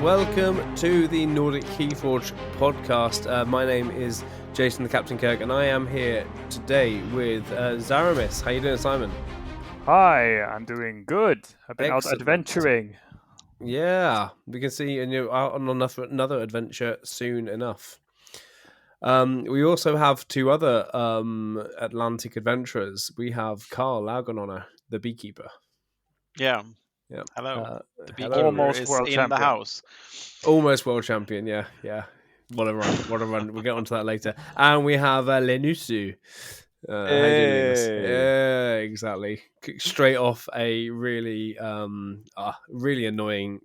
welcome to the Nordic KeyForge podcast. My name is Jason the Captain Kirk, and I am here today with Zaramis. How you doing, Simon? Hi, I'm doing good. I've been Excellent. out adventuring. Yeah, we can see you out on another adventure soon enough. We also have two other Atlantic adventurers. We have Karl Laugenonner, the beekeeper. Yeah. Yeah. Hello. The hello. beekeeper Almost is world in champion. the house. Almost world champion, yeah. What a run. We'll get onto that later. And we have Linus. How you doing, Linus? Yeah, exactly. Straight off a really annoying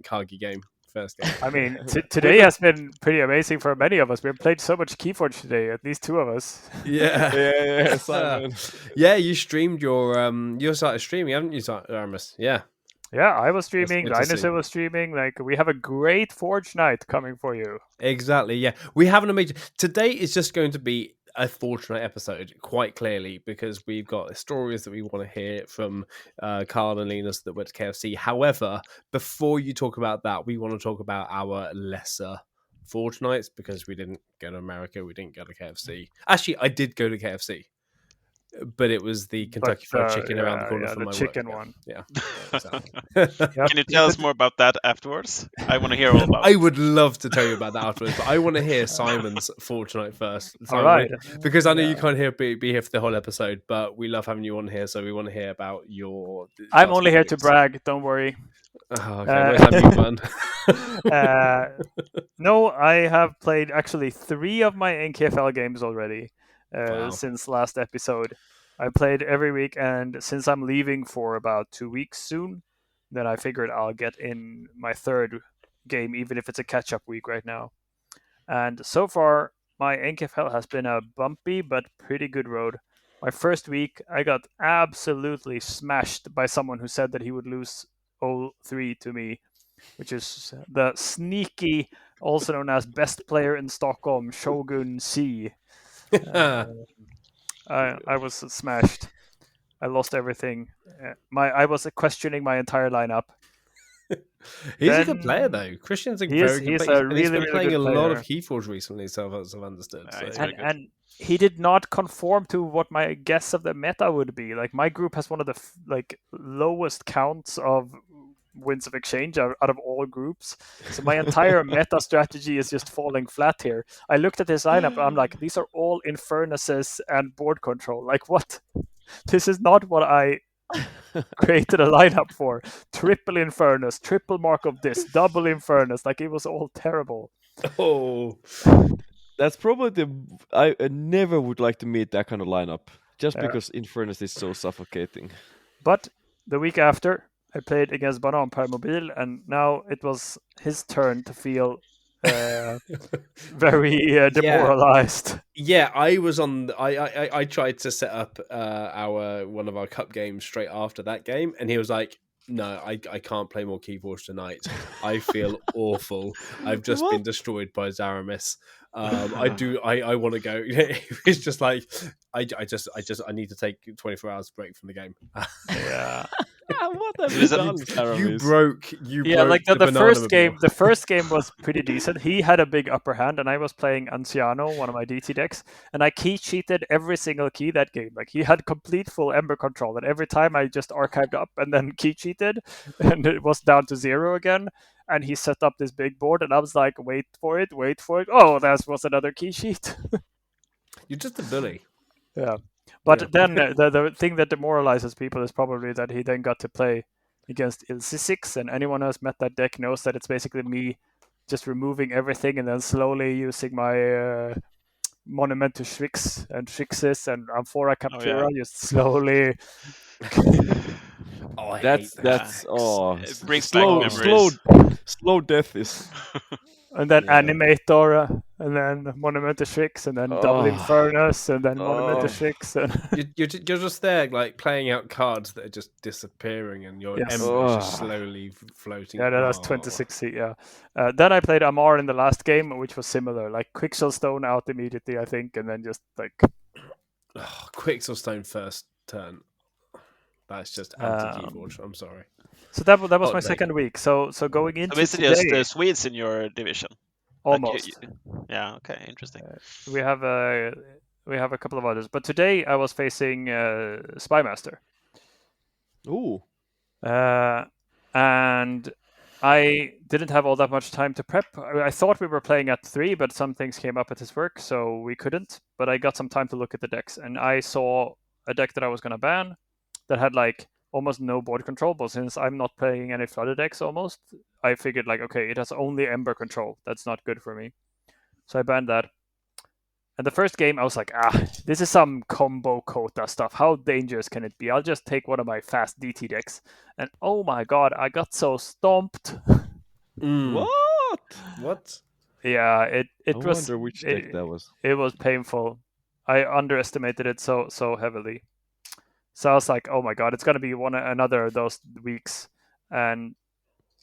Kagi game. First game. I mean, today has been pretty amazing for many of us. We've played so much KeyForge today, at least two of us. Yeah. Simon. Yeah, you streamed you started streaming, haven't you, Aramis? Yeah. Yeah, I was streaming, good to Linus see. was streaming. Like, we have a great Forge night coming for you. Exactly, yeah. We have an amazing... Today is just going to be a Fortnite episode, quite clearly, because we've got stories that we want to hear from Karl and Linus that went to KFC. However, before you talk about that, we want to talk about our lesser Fortnites, because we didn't go to America, we didn't go to KFC. Actually, I did go to KFC, but it was the Kentucky Fried Chicken around the corner from the my chicken work. one. Yeah, exactly. Can you tell us more about that afterwards? I want to hear all about I it. would love to tell you about that afterwards, but I want to hear Simon's Fortnite first. All right. Because I know you can't be here for the whole episode, but we love having you on here, so we want to hear about your... I'm only here to brag, don't worry. Oh, okay, where's that mute button? No, I have played actually 3 of my NKFL games already Wow. since last episode. I played every week, and since I'm leaving for about 2 weeks soon, then I figured I'll get in my 3rd game, even if it's a catch-up week right now. And so far, my NKFL has been a bumpy but pretty good road. My first week, I got absolutely smashed by someone who said that he would lose 0-3 to me, which is the sneaky, also known as best player in Stockholm, Shogun C. I was smashed. I lost everything. I was questioning my entire lineup. He's a good player, though. Christian's a very good player. He's been playing a lot of KeyForge recently, so I've understood. And he did not conform to what my guess of the meta would be. Like, my group has one of the lowest counts of wins of exchange out of all groups. So my entire meta strategy is just falling flat here. I looked at his lineup and I'm like, these are all Infernuses and board control. Like, what? This is not what I created a lineup for. Triple Infernus, triple Mark of this, double Infernus. Like, it was all terrible. Oh, that's probably I never would like to meet that kind of lineup, just because Infernus is so suffocating. But the week after, I played against Banan Permobil, and now it was his turn to feel very demoralized. Yeah, I was on. I tried to set up one of our cup games straight after that game, and he was like, "No, I can't play more KeyForge tonight. I feel awful. I've just been destroyed by Zaramis. I want to go." It's just like I need to take 24 hours break from the game. Yeah. What have you done, You broke. Like the first game. mobile. The first game was pretty decent. He had a big upper hand, and I was playing Anciano, one of my DT decks, and I key cheated every single key that game. Like, he had complete full Ember control, and every time I just archived up and then key cheated, and it was down to 0 again. And he set up this big board, and I was like, wait for it. Oh, that was another key cheat. You're just a bully. Yeah. But then the thing that demoralizes people is probably that he then got to play against Ilsi6, and anyone who has met that deck knows that it's basically me just removing everything and then slowly using my Monument to Shrix and Shrixes and Amphora Captura, just slowly... That's it brings back memories. Slow death is. And then Animator, and then Monument to Shrix, and then Double Infernus, and then Monument to Shrix. And you're just there, like, playing out cards that are just disappearing, and your Ember is just slowly floating. Yeah, that's 26 feet, yeah. Then I played Amar in the last game, which was similar. Like, Quicksilstone out immediately, I think, and then just, like... Quicksilstone first turn. That's just anti-KeyForge. I'm sorry. So that was Hot my take. second week. So going into So is it today, just Swedes in your division? Like almost. Yeah. Okay. Interesting. We have a couple of others, but today I was facing Spymaster. Ooh. And I didn't have all that much time to prep. I thought we were playing at 3, but some things came up at his work, so we couldn't. But I got some time to look at the decks, and I saw a deck that I was going to ban that had like almost no board control. But since I'm not playing any flooded decks almost, I figured like, okay, it has only Ember control. That's not good for me. So I banned that. And the first game, I was like, this is some combo Kota stuff. How dangerous can it be? I'll just take one of my fast DT decks. And oh my god, I got so stomped. What? Yeah, it I was. wonder which deck that was. It was painful. I underestimated it so heavily. So I was like, oh my god, it's gonna be another of those weeks. And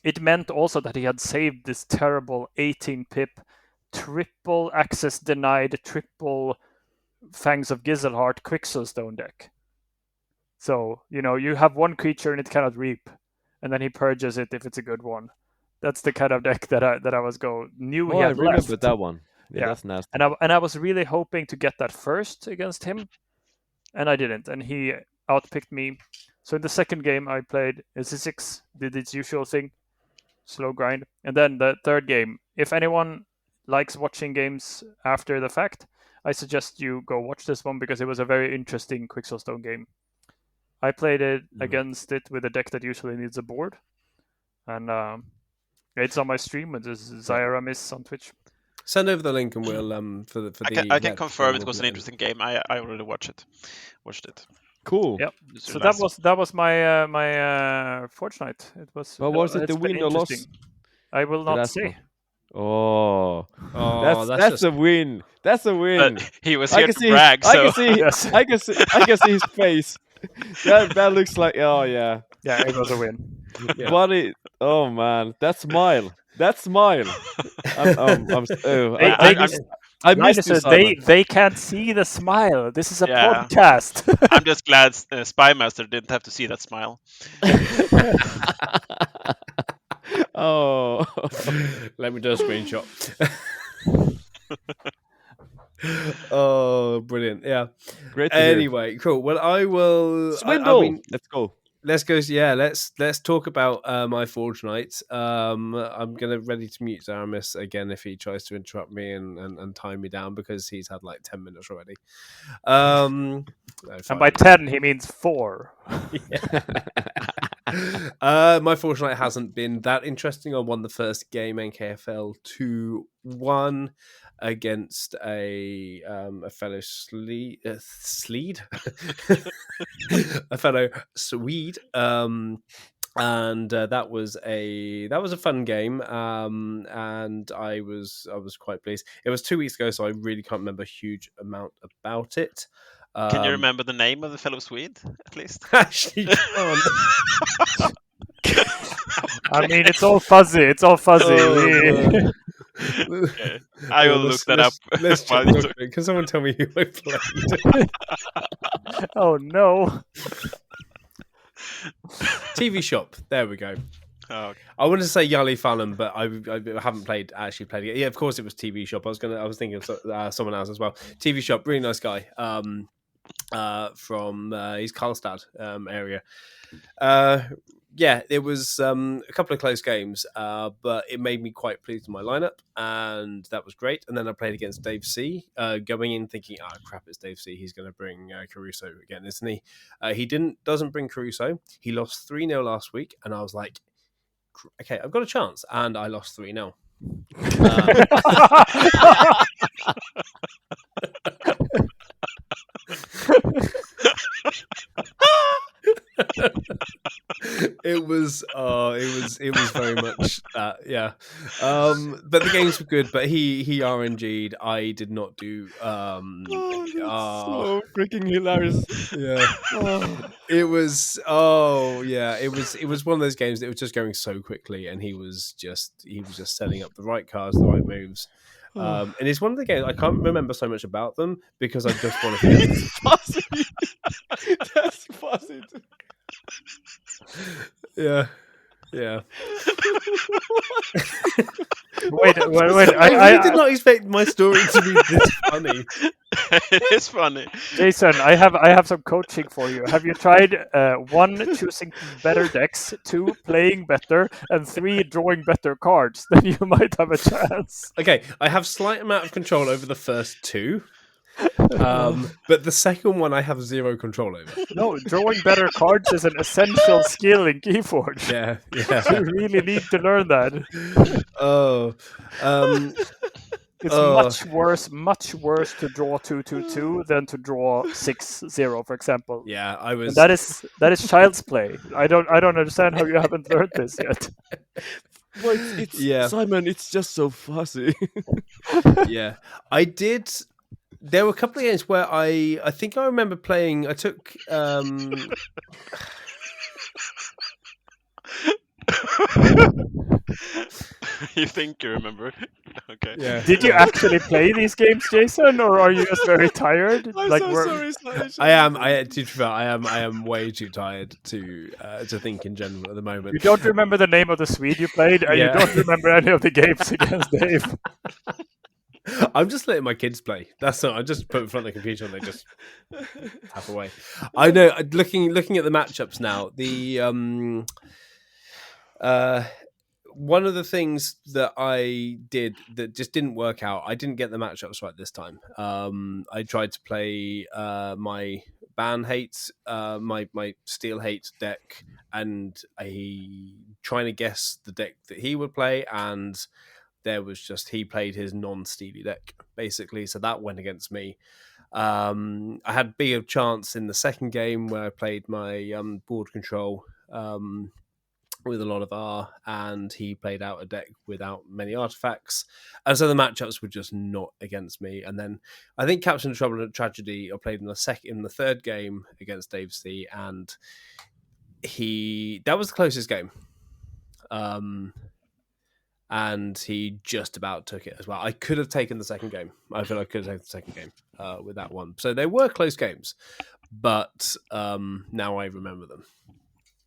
it meant also that he had saved this terrible 18 pip triple access denied, triple Fangs of Gizelheart Quixelstone deck. So, you have one creature and it cannot reap, and then he purges it if it's a good one. That's the kind of deck that I was knew he I had remember left. that one. Yeah, Yeah. that's nasty. And I was really hoping to get that first against him, and I didn't, and he outpicked me. So in the second game I played SC6, did its usual thing, slow grind, and then the third game, if anyone likes watching games after the fact, I suggest you go watch this one because it was a very interesting Quixelstone game. I played it against it with a deck that usually needs a board, and it's on my stream with Zyra Miss on Twitch. Send over the link and we'll I can confirm it was an interesting game. I already watched it. Cool. Yep. It's So really that was my my Fortnite. It was. Well, was it the it's been win or loss? interesting. I will not That's say. Oh, Oh, that's just a win. That's a win. But he was I here can to see. brag, I so can see. Yes. I can see his face. That looks like. Oh yeah. Yeah, it was a win. Yeah. Buddy. Oh man, that smile. That smile. I missed you, Simon. They can't see the smile. This is a Yeah. podcast. I'm just glad Spymaster didn't have to see that smile. Oh. Let me do a screenshot. Oh, brilliant! Yeah. Great to hear. Anyway, cool. Well, I will. Swindle. I mean, Let's go. let's go. Yeah, let's talk about my Fortnite. I'm gonna ready to mute Zaramis again if he tries to interrupt me and tie me down because he's had like 10 minutes already. No, And by 10, he means 4. My Fortnite hasn't been that interesting. I won the first game NKFL 2-1 against a fellow Sleed, a fellow Swede, and that was a fun game, and I was quite pleased. It was 2 weeks ago, so I really can't remember a huge amount about it. Can you remember the name of the fellow Swede, at least? Actually, can't. I mean, it's all fuzzy. It's all fuzzy. Oh, Okay. I will look that up. Let's while check. you talk. Can someone tell me who I played? Oh no. TV Shop. There we go. Oh, okay. I wanted to say Yali Fallon, but I haven't actually played it. Yeah, of course it was TV Shop. I was thinking of someone else as well. TV Shop, really nice guy. From his Karlstad area. Yeah, it was a couple of close games, but it made me quite pleased with my lineup, and that was great. And then I played against Dave C, going in thinking, crap, it's Dave C. He's going to bring Caruso again, isn't he? He doesn't bring Caruso. He lost 3-0 last week, and I was like, okay, I've got a chance, and I lost 3-0. It was very much that, yeah. But the games were good. But he RNG'd. I did not do. So freaking hilarious. Yeah. It was. Oh yeah. It was one of those games that was just going so quickly, and he was just setting up the right cards, the right moves. And it's one of the games I can't remember so much about them because I just want to. Fuzzy. That's fuzzy. Yeah. Yeah. Wait. I really did not expect my story to be this funny. It is funny. Jason, I have some coaching for you. Have you tried 1, choosing better decks, 2, playing better, and 3, drawing better cards? Then you might have a chance. Okay, I have slight amount of control over the first 2. But the second one I have 0 control over. No, drawing better cards is an essential skill in KeyForge. Yeah. You really need to learn that. It's much worse to draw 2/2/2 than to draw 6/0, for example. Yeah, I was. And that is child's play. I don't understand how you haven't learned this yet. Well, it's Simon. It's just so fuzzy. Yeah, I did. There were a couple of games where I think I remember playing. I took. You think you remember? Okay. Yeah. Did you actually play these games, Jason, or are you just very tired? I'm like so sorry. I am. I am way too tired to think in general at the moment. You don't remember the name of the Swede you played, and you don't remember any of the games against Dave. I'm just letting my kids play. That's all. I just put in front of the computer and they just tap away. I know. Looking at the matchups now, the one of the things that I did that just didn't work out. I didn't get the matchups right this time. I tried to play my ban hate, my steel hate deck, and trying to guess the deck that he would play, and there was just he played his non-steely deck basically, so that went against me. I had bigger chance in the second game where I played my board control with a lot of R, and he played out a deck without many artifacts, and so the matchups were just not against me. And then I think Captain of Trouble and Tragedy I played in the third game against Dave C, and that was the closest game. And he just about took it as well. I could have taken the second game. I feel I could have taken the second game with that one. So they were close games, but now I remember them.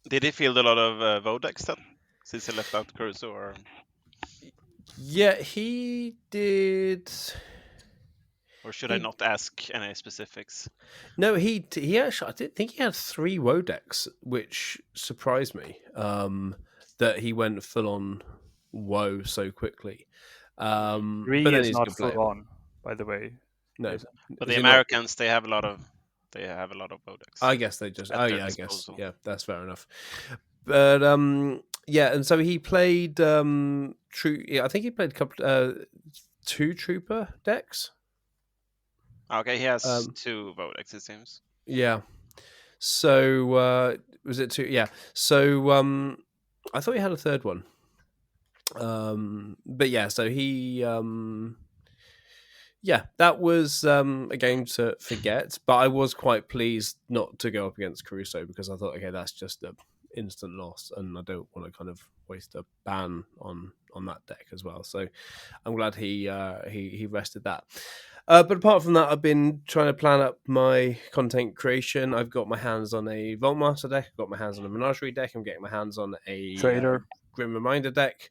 Did he field a lot of Vodex then, since he left out Caruso? Or yeah, he did. Or should I not ask any specifics? No, he actually. I did think he had 3 Wodex, which surprised me. That he went full on woe so quickly. 3 but then is he's not a good player. full on, by the way. No, but Is the he not? Americans they have a lot of Vodex. I guess they just. at Oh their yeah, I guess. disposal. Yeah, that's fair enough. But yeah, and so he played true. Yeah, I think he played a couple 2 Trooper decks. Okay, he has 2 Vodex, it seems. Yeah. So was it 2? Yeah. So I thought he had a third one. But yeah, so he yeah, that was a game to forget, but I was quite pleased not to go up against Caruso because I thought, okay, that's just an instant loss, and I don't want to kind of waste a ban on that deck as well. So I'm glad he rested that. But apart from that, I've been trying to plan up my content creation. I've got my hands on a Vaultmaster deck. I've got my hands on a Menagerie deck. I'm getting my hands on a Trader. Grim Reminder deck,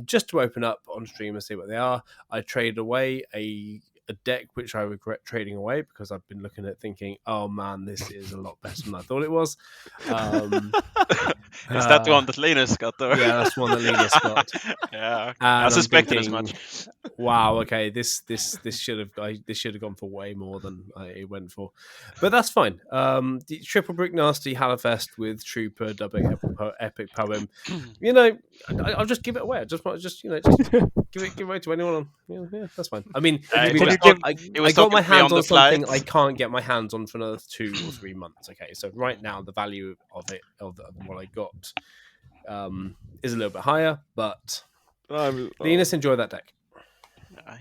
just to open up on stream and see what they are. I traded away a deck which I regret trading away because I've been looking at thinking, oh man, this is a lot better than I thought it was. Is that the one that Linus got though? Yeah, that's one that Linus got. Yeah, And I suspected as thinking, much. Wow, okay, this should have gone for way more than I went for, but that's fine. The Triple Brick Nasty Hallowfest with Trooper dubbing epic poem. You know, I'll just give it away. I just give it away to anyone. Yeah, that's fine. I mean, I got my hands on something I can't get my hands on for another 2 or 3 months. Okay, so right now the value of what I got is a little bit higher, but Linus enjoy that deck.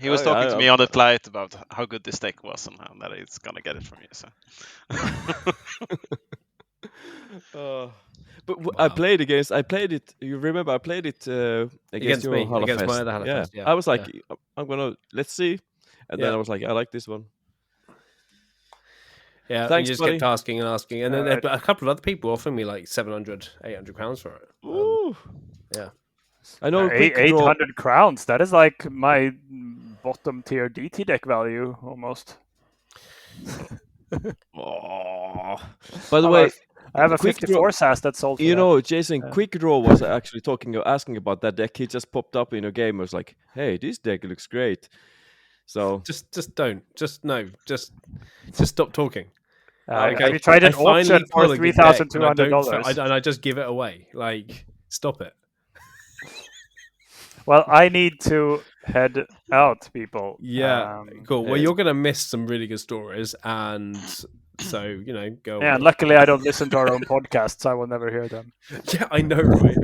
He was talking to me on the flight about how good this deck was and how that it's gonna get it from you. So. But I played it. You remember I played it against me, Hallowfest. against my other Hallowfest. Yeah. I was like, I'm gonna let's see, and then I was like, I like this one. Yeah, and Thanks, you just buddy. kept asking and asking, and then Alright. a couple of other people offering me like 700, 800 crowns for it. Ooh. Yeah. I know quick draw. 800 crowns. That is like my bottom tier DT deck value almost. Oh. By the way, I have a quick 54 SAS that's sold for you that. know, Jason, Yeah. Quick Draw was actually asking about that deck. He just popped up in a game. I was like, "Hey, this deck looks great." So Just don't. Just stop talking. Have you tried an auction for $3,200? And I just give it away. Like, stop it. Well, I need to head out, people. Yeah, cool. Well, hey. you're gonna miss some really good stories, and so go. Yeah, and away. luckily I don't listen to our own podcasts. I will never hear them. Yeah, I know, right?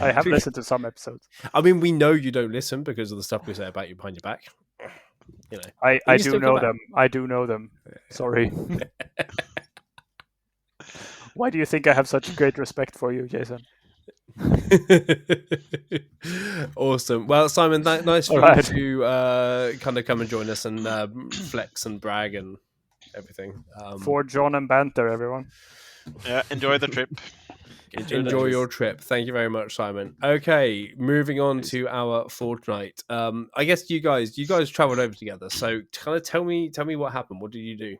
I have listened to some episodes. I mean, we know you don't listen because of the stuff we say about you behind your back. I you do still know come them. I do know them. Sorry. Why do you think I have such great respect for you, Jason? Awesome. Well, Simon, nice for Alright. you to kind of come and join us and flex and brag and everything. For John and banter, everyone. Yeah, enjoy the trip. Enjoy your trip. Thank you very much, Simon. Okay, moving on to our fortnight. I guess you guys traveled over together. So kind of tell me what happened. What did you do?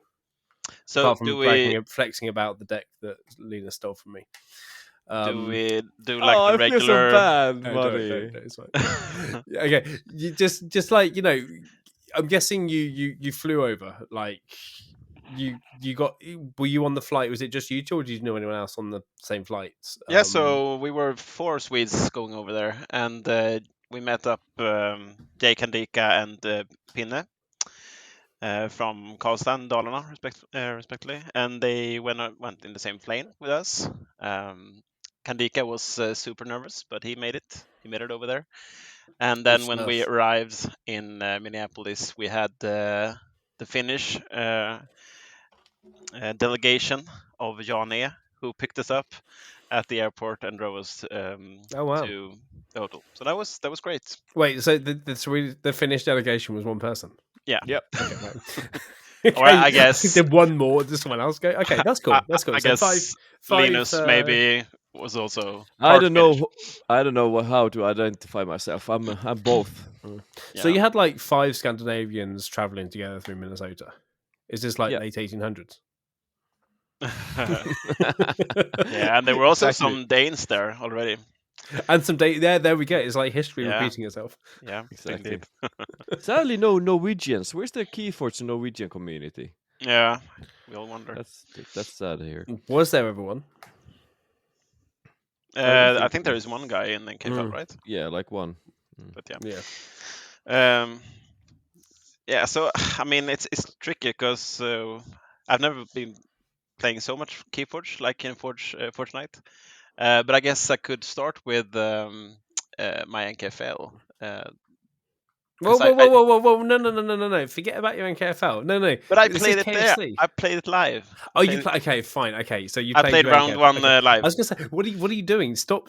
So Apart from do bragging we and flexing about the deck that Lena stole from me. do like the I regular? feel so bad, No, buddy. don't, it's fine. Okay, you just like I'm guessing you flew over. Like you got. Were you on the flight? Was it just you two, or did you know anyone else on the same flight? Yeah, so we were 4 Swedes going over there, and we met up Jake Handika and Pinne from Karlstad and Dalarna, respectively, and they went in the same plane with us. Kandika was super nervous, but he made it. He made it over there. And then when we arrived in Minneapolis, we had the Finnish delegation of Jane, who picked us up at the airport and drove us to the hotel. So that was great. Wait, so the Finnish delegation was one person? Yeah. Yep. Okay, right. Well, I guess did one more. Did someone else go? Okay, that's cool. That's cool. I So guess five, Linus maybe was also. I don't know. Finnish. I don't know how to identify myself. I'm both. So you had like 5 Scandinavians traveling together through Minnesota. Is this like late 1800s? Yeah, and there were also Exactly. some Danes there already. And some there we go. It's like history repeating itself. Yeah, Exactly. Sadly, no Norwegians. Where's the KeyForge Norwegian community? Yeah, we all wonder. That's sad here. Was there ever one? I think there is one guy in KFL, right? Yeah, like one. But Yeah. Yeah. So I mean, it's tricky because I've never been playing so much KeyForge like in Fortnite. But I guess I could start with my NKFL. Whoa! No! Forget about your NKFL. No. But I This played is it there. KFC. I played it live. Oh, you play? Okay, fine. Okay, so you I played your round NKFL. 1 Okay. live. I was gonna say, what are you doing? Stop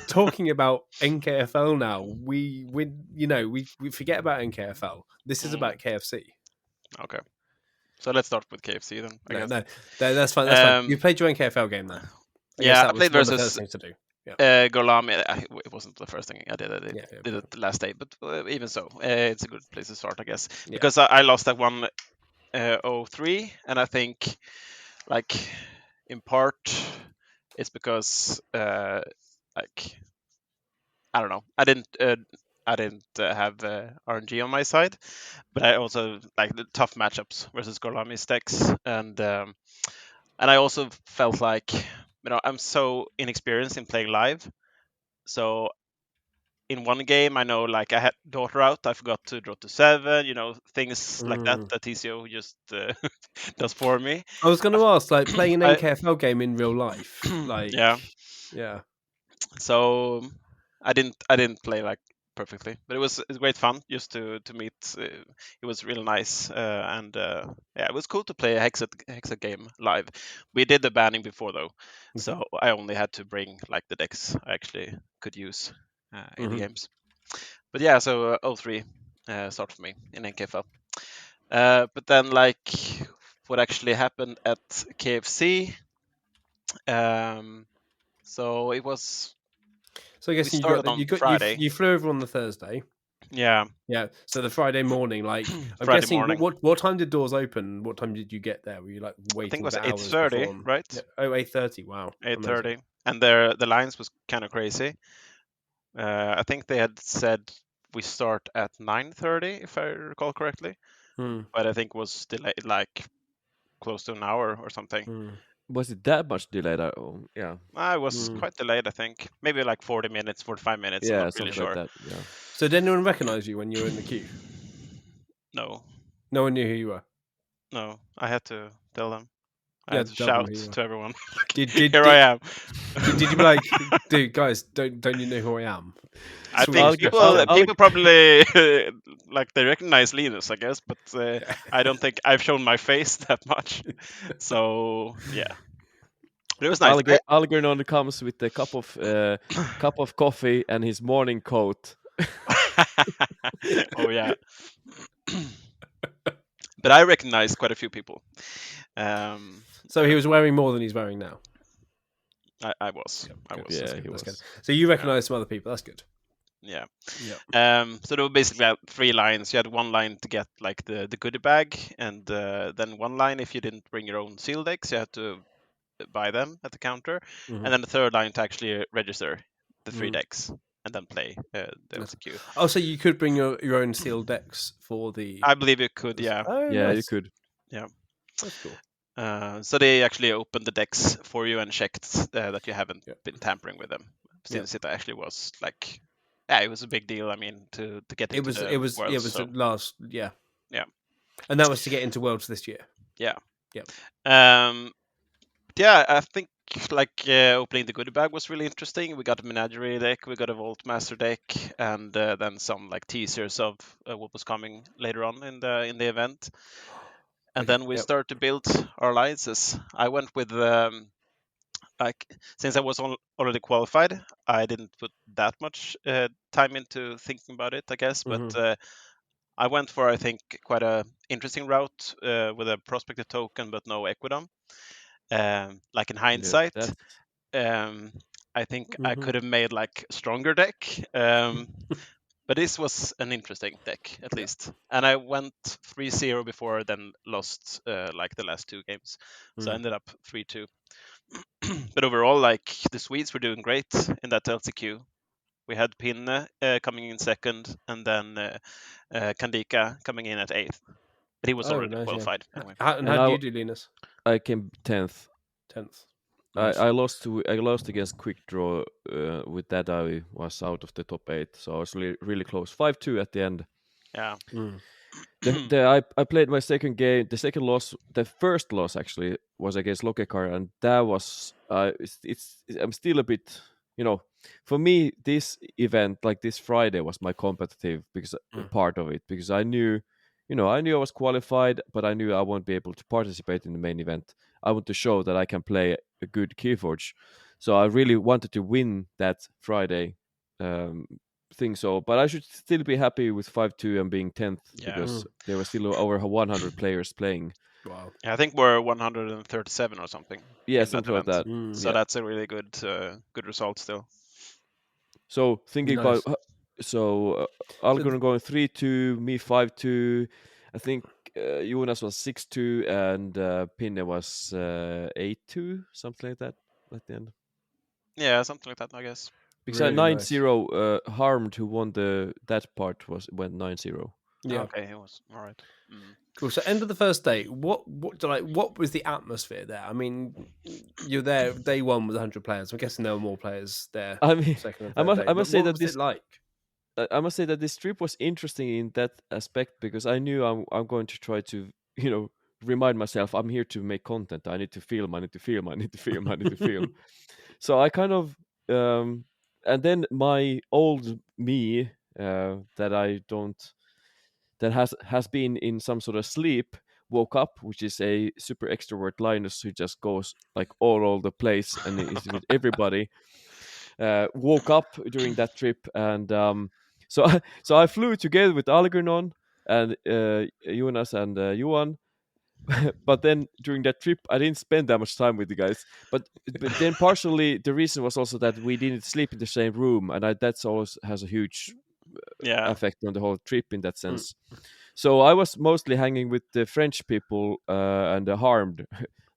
talking about NKFL now. We forget about NKFL. This is about KFC. Okay. So let's start with KFC then. I guess. No, that's fine. That's fine. You played your NKFL game then. I played one of the versus first things to do. Yeah. Gorlami. It wasn't the first thing I did. I did Yeah. it the last day, but even so, it's a good place to start, I guess. Because I lost that one 0-3, and I think, like, in part, it's because like, I don't know. I didn't have RNG on my side, but I also like the tough matchups versus Gorlami's decks, and I also felt like I'm so inexperienced in playing live, so in one game I know like I had daughter out, I forgot to draw to 7, things like that TCO just does for me. I was going to ask, like, playing an NKFL game in real life, like, yeah. So I didn't play like perfectly, but it was great fun just to meet. It was really nice, and it was cool to play a Hexa game live. We did the banning before though, so I only had to bring like the decks I actually could use in the games. But yeah, so 0-3 start for me in NKFL. But then like what actually happened at KFC. So it was. So I guess We started on Friday. you flew over on the Thursday. Yeah, Yeah. So the Friday morning, like I'm Friday guessing, morning. what time did doors open? What time did you get there? Were you like I waiting think it was for hours 8:30, before? right? Yeah. Oh, 8:30. Wow. 8:30, and the lines was kind of crazy. I think they had said we start at 9:30, if I recall correctly, but I think it was delayed like close to an hour or something. Was it that much delayed? Yeah. I was quite delayed, I think. Maybe like 40 minutes, 45 minutes. Yeah, I'm not something really sure. like that. Yeah. So did anyone recognize you when you were in the queue? No, No one knew who you were. no. I had to tell them. I Yeah, had to tell them shout who you were. to everyone. Did I am. Did you be like, dude, guys, don't you know who I am? I Sweet. think people probably like they recognize Linus, I guess, but I don't think I've shown my face that much. So yeah, but it was nice. Algernon comes with a cup of coffee and his morning coat. Oh yeah, but I recognized quite a few people. So he was wearing more than he's wearing now. I was. I was. Yeah, he was. Good. So you recognize some other people. That's good. Yeah. Yeah. So there were basically 3 lines. You had one line to get like the goodie bag, and then one line if you didn't bring your own seal decks, you had to buy them at the counter, and then the third line to actually register the 3 decks and then play the LCQ. Oh, so you could bring your own sealed decks for the. I believe you could. Yeah. Oh, Yeah, nice. you could. Yeah. That's cool. So they actually opened the decks for you and checked that you haven't been tampering with them, since it actually was like. Yeah, it was a big deal. I mean, to get into It was Worlds, the last yeah, and that was to get into Worlds this year. Yeah. Yeah. Yeah, I think like opening the goodie bag was really interesting. We got a Menagerie deck, we got a Vault Master deck, and then some like teasers of what was coming later on in the event. And then we start to build our alliances. I went with like since I was already qualified, I didn't put that much time into thinking about it, I guess. But I went for I think quite a interesting route with a prospector token, but no Equidom. Like in hindsight, I think I could have made like a stronger deck. But this was an interesting deck at least, and I went 3-0 before, then lost like the last 2 games, so I ended up 3-2. But overall, like the Swedes were doing great in that LCQ. We had Pinne coming in second, and then Kandika coming in at 8th. But he was already qualified. Yeah. Anyway. How did you do, Linus? I came 10th. 10th. Nice. I lost against Quick Draw. With that, I was out of the top 8, so I was really close. 5-2 at the end. Yeah. I played my second game. The second loss, the first loss actually, was against Lokekar, and that was I'm still a bit, for me this event, like this Friday, was my competitive part of it, because I knew I was qualified, but I knew I won't be able to participate in the main event. I want to show that I can play a good KeyForge, so I really wanted to win that Friday thing. So, but I should still be happy with 5-2 and being 10th, because there were still over 100 players playing. Wow. Yeah, I think we're 137 or something. Yeah, something like that. So that's a really good result still. So thinking about Algorand going 3-2, me 5-2. I think Jonas was 6-2 and Pinne was 8-2, something like that at the end. Yeah, something like that, I guess. Because really 9-0, Harmed, who won that part, went 9-0. Yeah. Okay, it was all right. Cool. So, end of the first day. What was the atmosphere there? I mean, you're there day 1 with 100 players. I'm guessing there were more players there. I mean, I must say that this like. I must say that this trip was interesting in that aspect, because I knew I'm going to try to remind myself I'm here to make content. I need to film. So I kind of and then my old me that has been in some sort of sleep woke up, which is a super extrovert Linus who just goes like all over the place and is with everybody. Woke up during that trip, and so I flew together with Algernon and Jonas and Johan, but then during that trip, I didn't spend that much time with the guys. But then partially the reason was also that we didn't sleep in the same room, and that's always has a huge Yeah. effect on the whole trip in that Mm. sense. So I was mostly hanging with the French people and the harmed,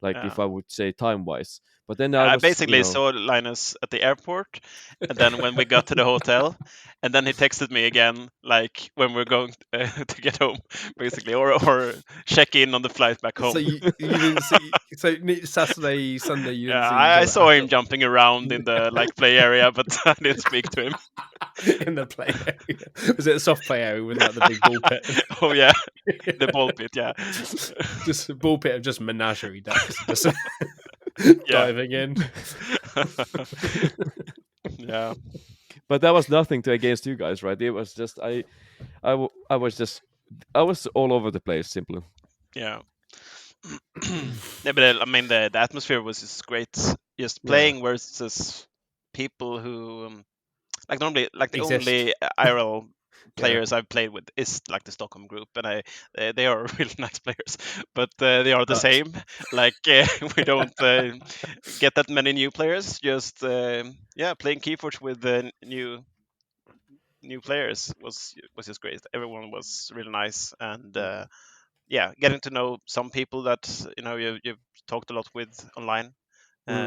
like if Yeah. I would say time wise. But then I I was, basically saw Linus at the airport, and then when we got to the hotel, and then he texted me again, like when we're going to get home, basically, or check in on the flight back home. So you didn't see. So Saturday, Sunday, you didn't Yeah, see each I other saw at him jumping around in the like play area, but I didn't speak to him. all. In the play area. Was it a soft play area with like the big ball pit? Oh yeah, the ball pit. Yeah, Just a ball pit of just menagerie ducks, just Yeah. diving in. yeah, but that was nothing to against you guys, right? It was just I was all over the place simply. yeah. Yeah, but I mean the atmosphere was just great. Just Yeah. playing versus people who like normally like the Exist. only IRL players I've played with is like the Stockholm group, and they are really nice players, but they are the same. Like we don't get that many new players. Just playing KeyForge with new players was just great. Everyone was really nice, and getting to know some people that you've talked a lot with online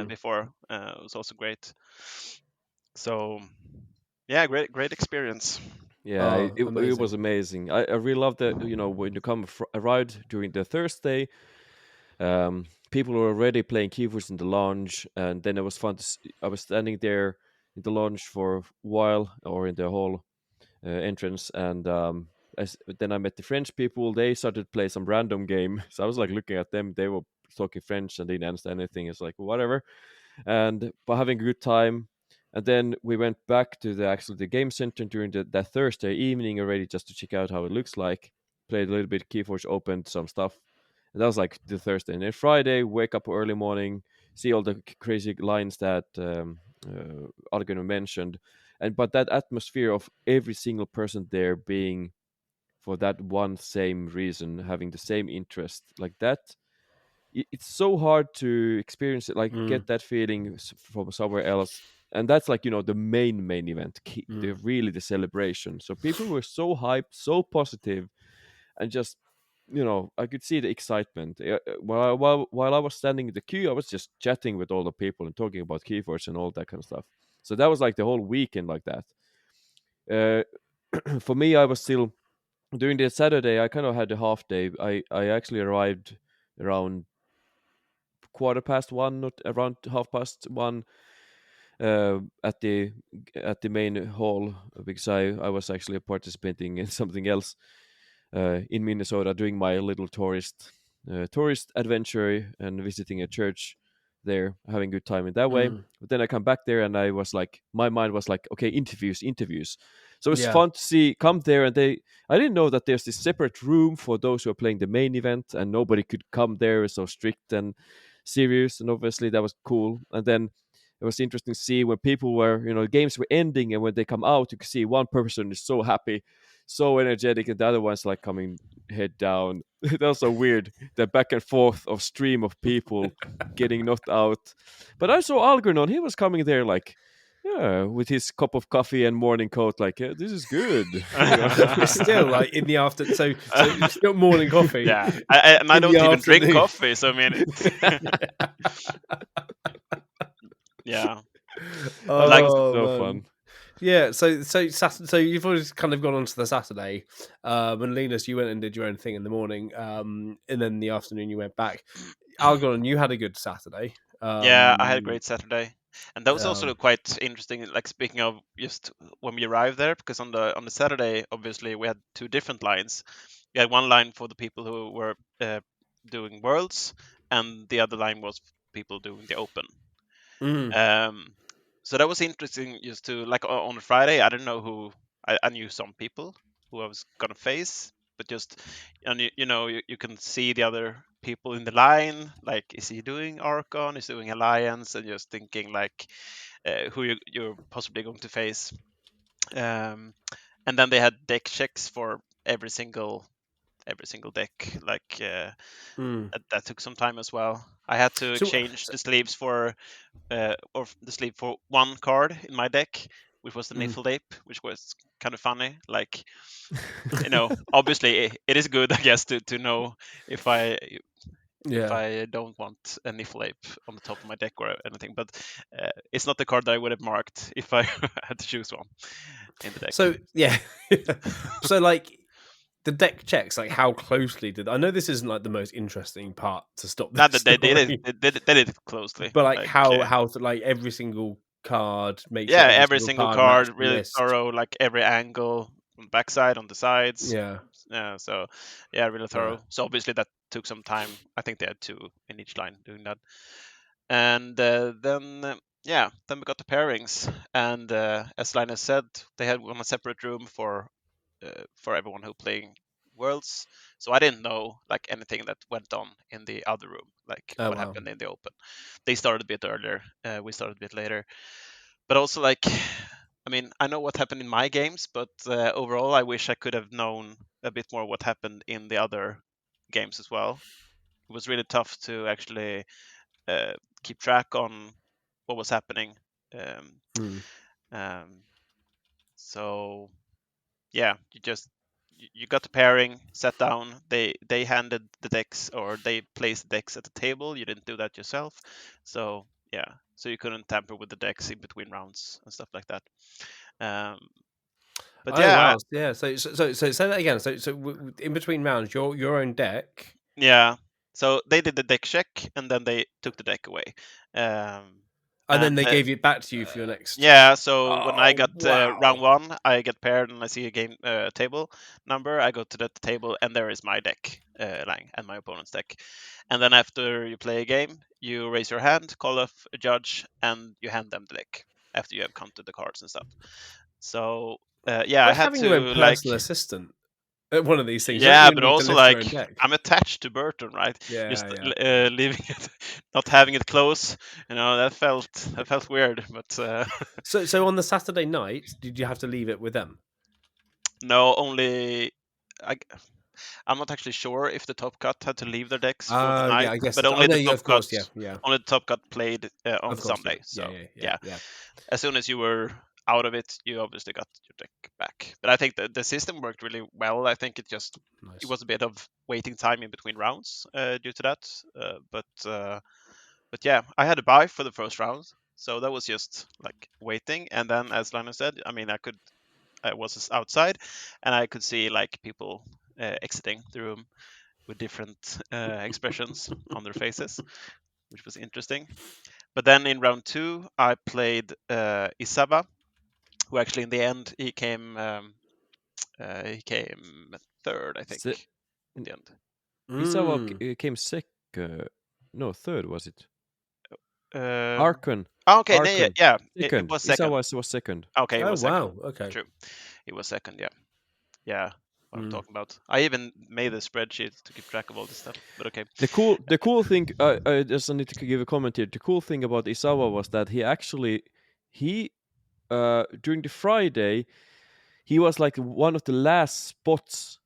before was also great. So yeah, great experience. Yeah, it Amazing. was amazing. I really love that, when you arrived during the Thursday, people were already playing keyboards in the lounge, and then it was fun I was standing there in the lounge for a while, or in the hall entrance, and then I met the French people. They started to play some random game, so I was like looking at them. They were talking French and didn't understand anything. It's like whatever, and but having a good time. And then we went back to the game center during that Thursday evening already, just to check out how it looks like. Played a little bit KeyForge, opened some stuff, and that was like the Thursday. And then Friday, wake up early morning, see all the crazy lines that Argun mentioned, but that atmosphere of every single person there being for that one same reason, having the same interest, like that, it's so hard to experience it, like get that feeling from somewhere else. And that's like, the main event, really the celebration. So people were so hyped, so positive, and just, I could see the excitement. While I was standing in the queue, I was just chatting with all the people and talking about KeyForge and all that kind of stuff. So that was like the whole weekend like that. For me, I was still during the Saturday. I kind of had a half day. I actually arrived around 1:15, not around 1:30, at the main hall, because I was actually participating in something else in Minnesota, doing my little tourist adventure and visiting a church there, having a good time in that way. But then I come back there, and I was like, my mind was like, okay, interviews. So it's fun to come there, and I didn't know that there's this separate room for those who are playing the main event, and nobody could come there. It's so strict and serious, and obviously that was cool. And then it was interesting to see when people were, games were ending, and when they come out, you can see one person is so happy, so energetic, and the other one's like coming head down. That was so weird, the back and forth of stream of people getting knocked out. But I saw Algernon, he was coming there like, yeah, with his cup of coffee and morning coat, like, yeah, this is good. It's still like in the afternoon, so it's still morning coffee. Yeah, I in don't the even drink afternoon. coffee, so I mean, yeah. Oh, Like- that was so man. fun. Yeah, so you've always kind of gone on to the Saturday, and Linus, you went and did your own thing in the morning, and then in the afternoon you went back. Algon, you had a good Saturday. Yeah, I had a great Saturday, and that was also um, quite interesting. Like speaking of just when we arrived there, because on the Saturday, obviously we had two different lines. We had one line for the people who were doing Worlds, and the other line was people doing the Open. So that was interesting just to like on Friday. I didn't know who I knew some people who I was gonna face, but just and you can see the other people in the line. Like, is he doing Archon? Is he doing Alliance? And just thinking like who you're possibly going to face. And then they had deck checks for every single every single deck. Like Mm. that took some time as well. I had to So- exchange the sleeves for or the sleeve for one card in my deck, which was the Niffled Ape, which was kind of funny. Like, obviously it is good, I guess, to know if I don't want a Niffle Ape on the top of my deck or anything, but it's not the card that I would have marked if I had to choose one in the deck. So yeah, so like the deck checks, like how closely did I know this isn't like the most interesting part to stop Not this that they story, did it closely, but like how like every single card makes sure every single card matched the really list. thorough, like every angle on the backside, on the sides. Yeah. So really thorough. So obviously that took some time. I think they had 2 in each line doing that. And then we got the pairings. And as Linus said, they had one separate room for everyone who playing Worlds. So I didn't know like anything that went on in the other room, like what happened in the open. They started a bit earlier. We started a bit later. But also, like, I mean, I know what happened in my games, but overall, I wish I could have known a bit more what happened in the other games as well. It was really tough to actually keep track on what was happening. So, yeah, you got the pairing, sat down. They handed the decks, or they placed the decks at the table. You didn't do that yourself. So yeah, so you couldn't tamper with the decks in between rounds and stuff like that. But wow. So say that again. So in between rounds, your own deck. Yeah. So they did the deck check, and then they took the deck away. And then they gave it back to you for your next. Yeah, so when I got wow. round 1, I get paired and I see a game table number. I go to that table and there is my deck lying and my opponent's deck. And then after you play a game, you raise your hand, call off a judge, and you hand them the deck after you have counted the cards and stuff. So I had having to your own personal assistant at one of these things. Yeah, but also like I'm attached to Burton, right? Just leaving it, not having it close, that felt weird. But so on the Saturday night, did you have to leave it with them? No, only I'm not actually sure if the top cut had to leave their decks for the night, I guess but only the top cut. Yeah. Only the top cut played on the Sunday. So yeah. As soon as you were out of it, you obviously got your deck back. But I think the system worked really well. I think it was a bit of waiting time in between rounds due to that. But yeah, I had a buy for the first round, so that was just like waiting. And then, as Linus said, I mean, I was outside, and I could see like people exiting the room with different expressions on their faces, which was interesting. But then in round 2, I played Isaba, who actually in the end he came third, I think, in the end. Isaba came third, was it? Arkan. Okay, Arkan. It was second. Isaba was second. Okay, it was second. Wow, okay. True. It was second, yeah. What I'm talking about. I even made a spreadsheet to keep track of all this stuff. But okay. The cool thing, I just need to give a comment here. The cool thing about Isawa was that he during the Friday, he was like one of the last spots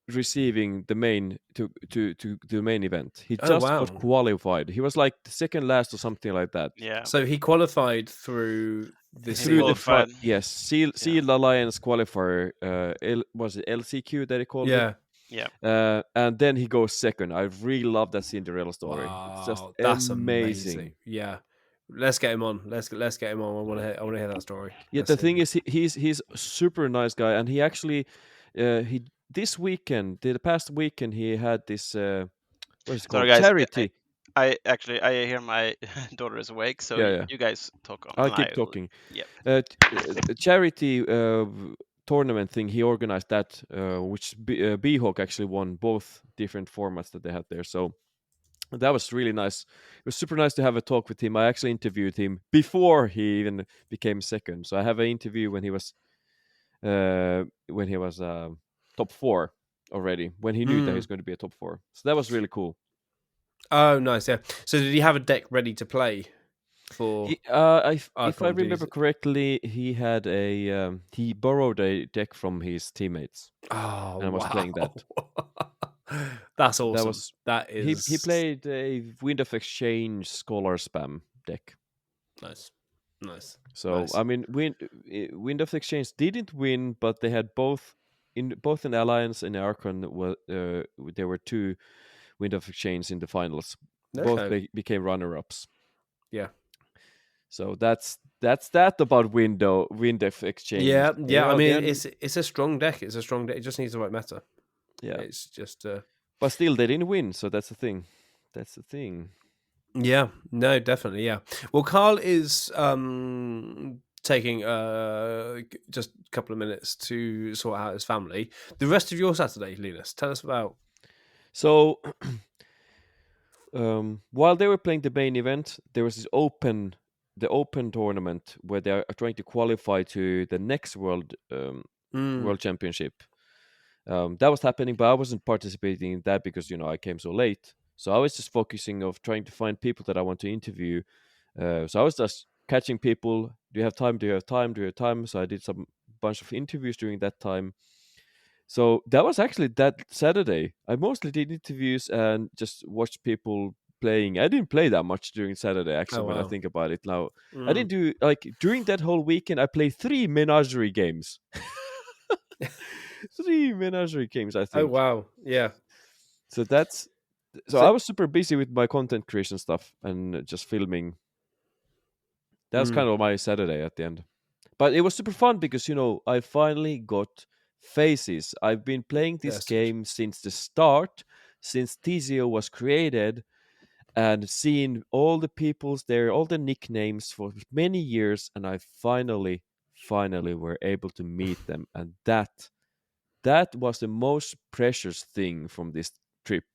receiving the main to the main event. He just got qualified. He was like the second last or something like that. Yeah. So he qualified through the Sealed Alliance qualifier. Was it LCQ that they called it? Yeah. And then he goes second. I really love that Cinderella story. Wow, it's just that's amazing. Yeah. Let's get him on. Let's get him on. I want to hear that story. Yeah, the thing is, he's a super nice guy, and he actually this weekend, the past weekend, he had this what is it called? Sorry, guys, charity. I hear my daughter is awake, so you guys talk on. I'll keep talking. Yeah. Charity tournament thing, he organized that, which B-Hawk actually won both different formats that they had there. So that was really nice. It was super nice to have a talk with him. I actually interviewed him before he even became second. So I have an interview when he was top 4 already, when he knew that he was going to be a top 4. So that was really cool. Oh, nice. Yeah. So did he have a deck ready to play? If I remember correctly, he had he borrowed a deck from his teammates. Oh, and was playing that. That's awesome. That was that is he played a Wind of Exchange Scholar Spam deck. nice. So Nice. I mean, Wind of Exchange didn't win, but they had both in Alliance and Archon. There were 2 Wind of Exchange in the finals. Both became runner-ups. Yeah. So that's that about Wind of Exchange. Yeah. I mean, again, it's a strong deck. It's a strong deck. It just needs the right meta. Yeah. It's just. But still, they didn't win. So that's the thing. Yeah. No. Definitely. Yeah. Well, Karl is taking just a couple of minutes to sort out his family. The rest of your Saturday, Linus, tell us about. So while they were playing the main event, there was this open tournament where they are trying to qualify to the next world championship. That was happening, but I wasn't participating in that because I came so late. So I was just focusing of trying to find people that I want to interview. So I was just catching people. Do you have time? Do you have time? Do you have time? So I did some bunch of interviews during that time. So that was actually that Saturday. I mostly did interviews and just watched people playing. I didn't play that much during Saturday, actually, when I think about it now. I didn't do, during that whole weekend, I played 3 Menagerie games. 3 Menagerie games, I think. Oh, wow. Yeah. So I was super busy with my content creation stuff and just filming. That was kind of my Saturday at the end. But it was super fun because, I finally got faces. I've been playing this game since the start, since TCO was created, and seeing all the peoples there, all the nicknames for many years, and I finally were able to meet them. And that was the most precious thing from this trip.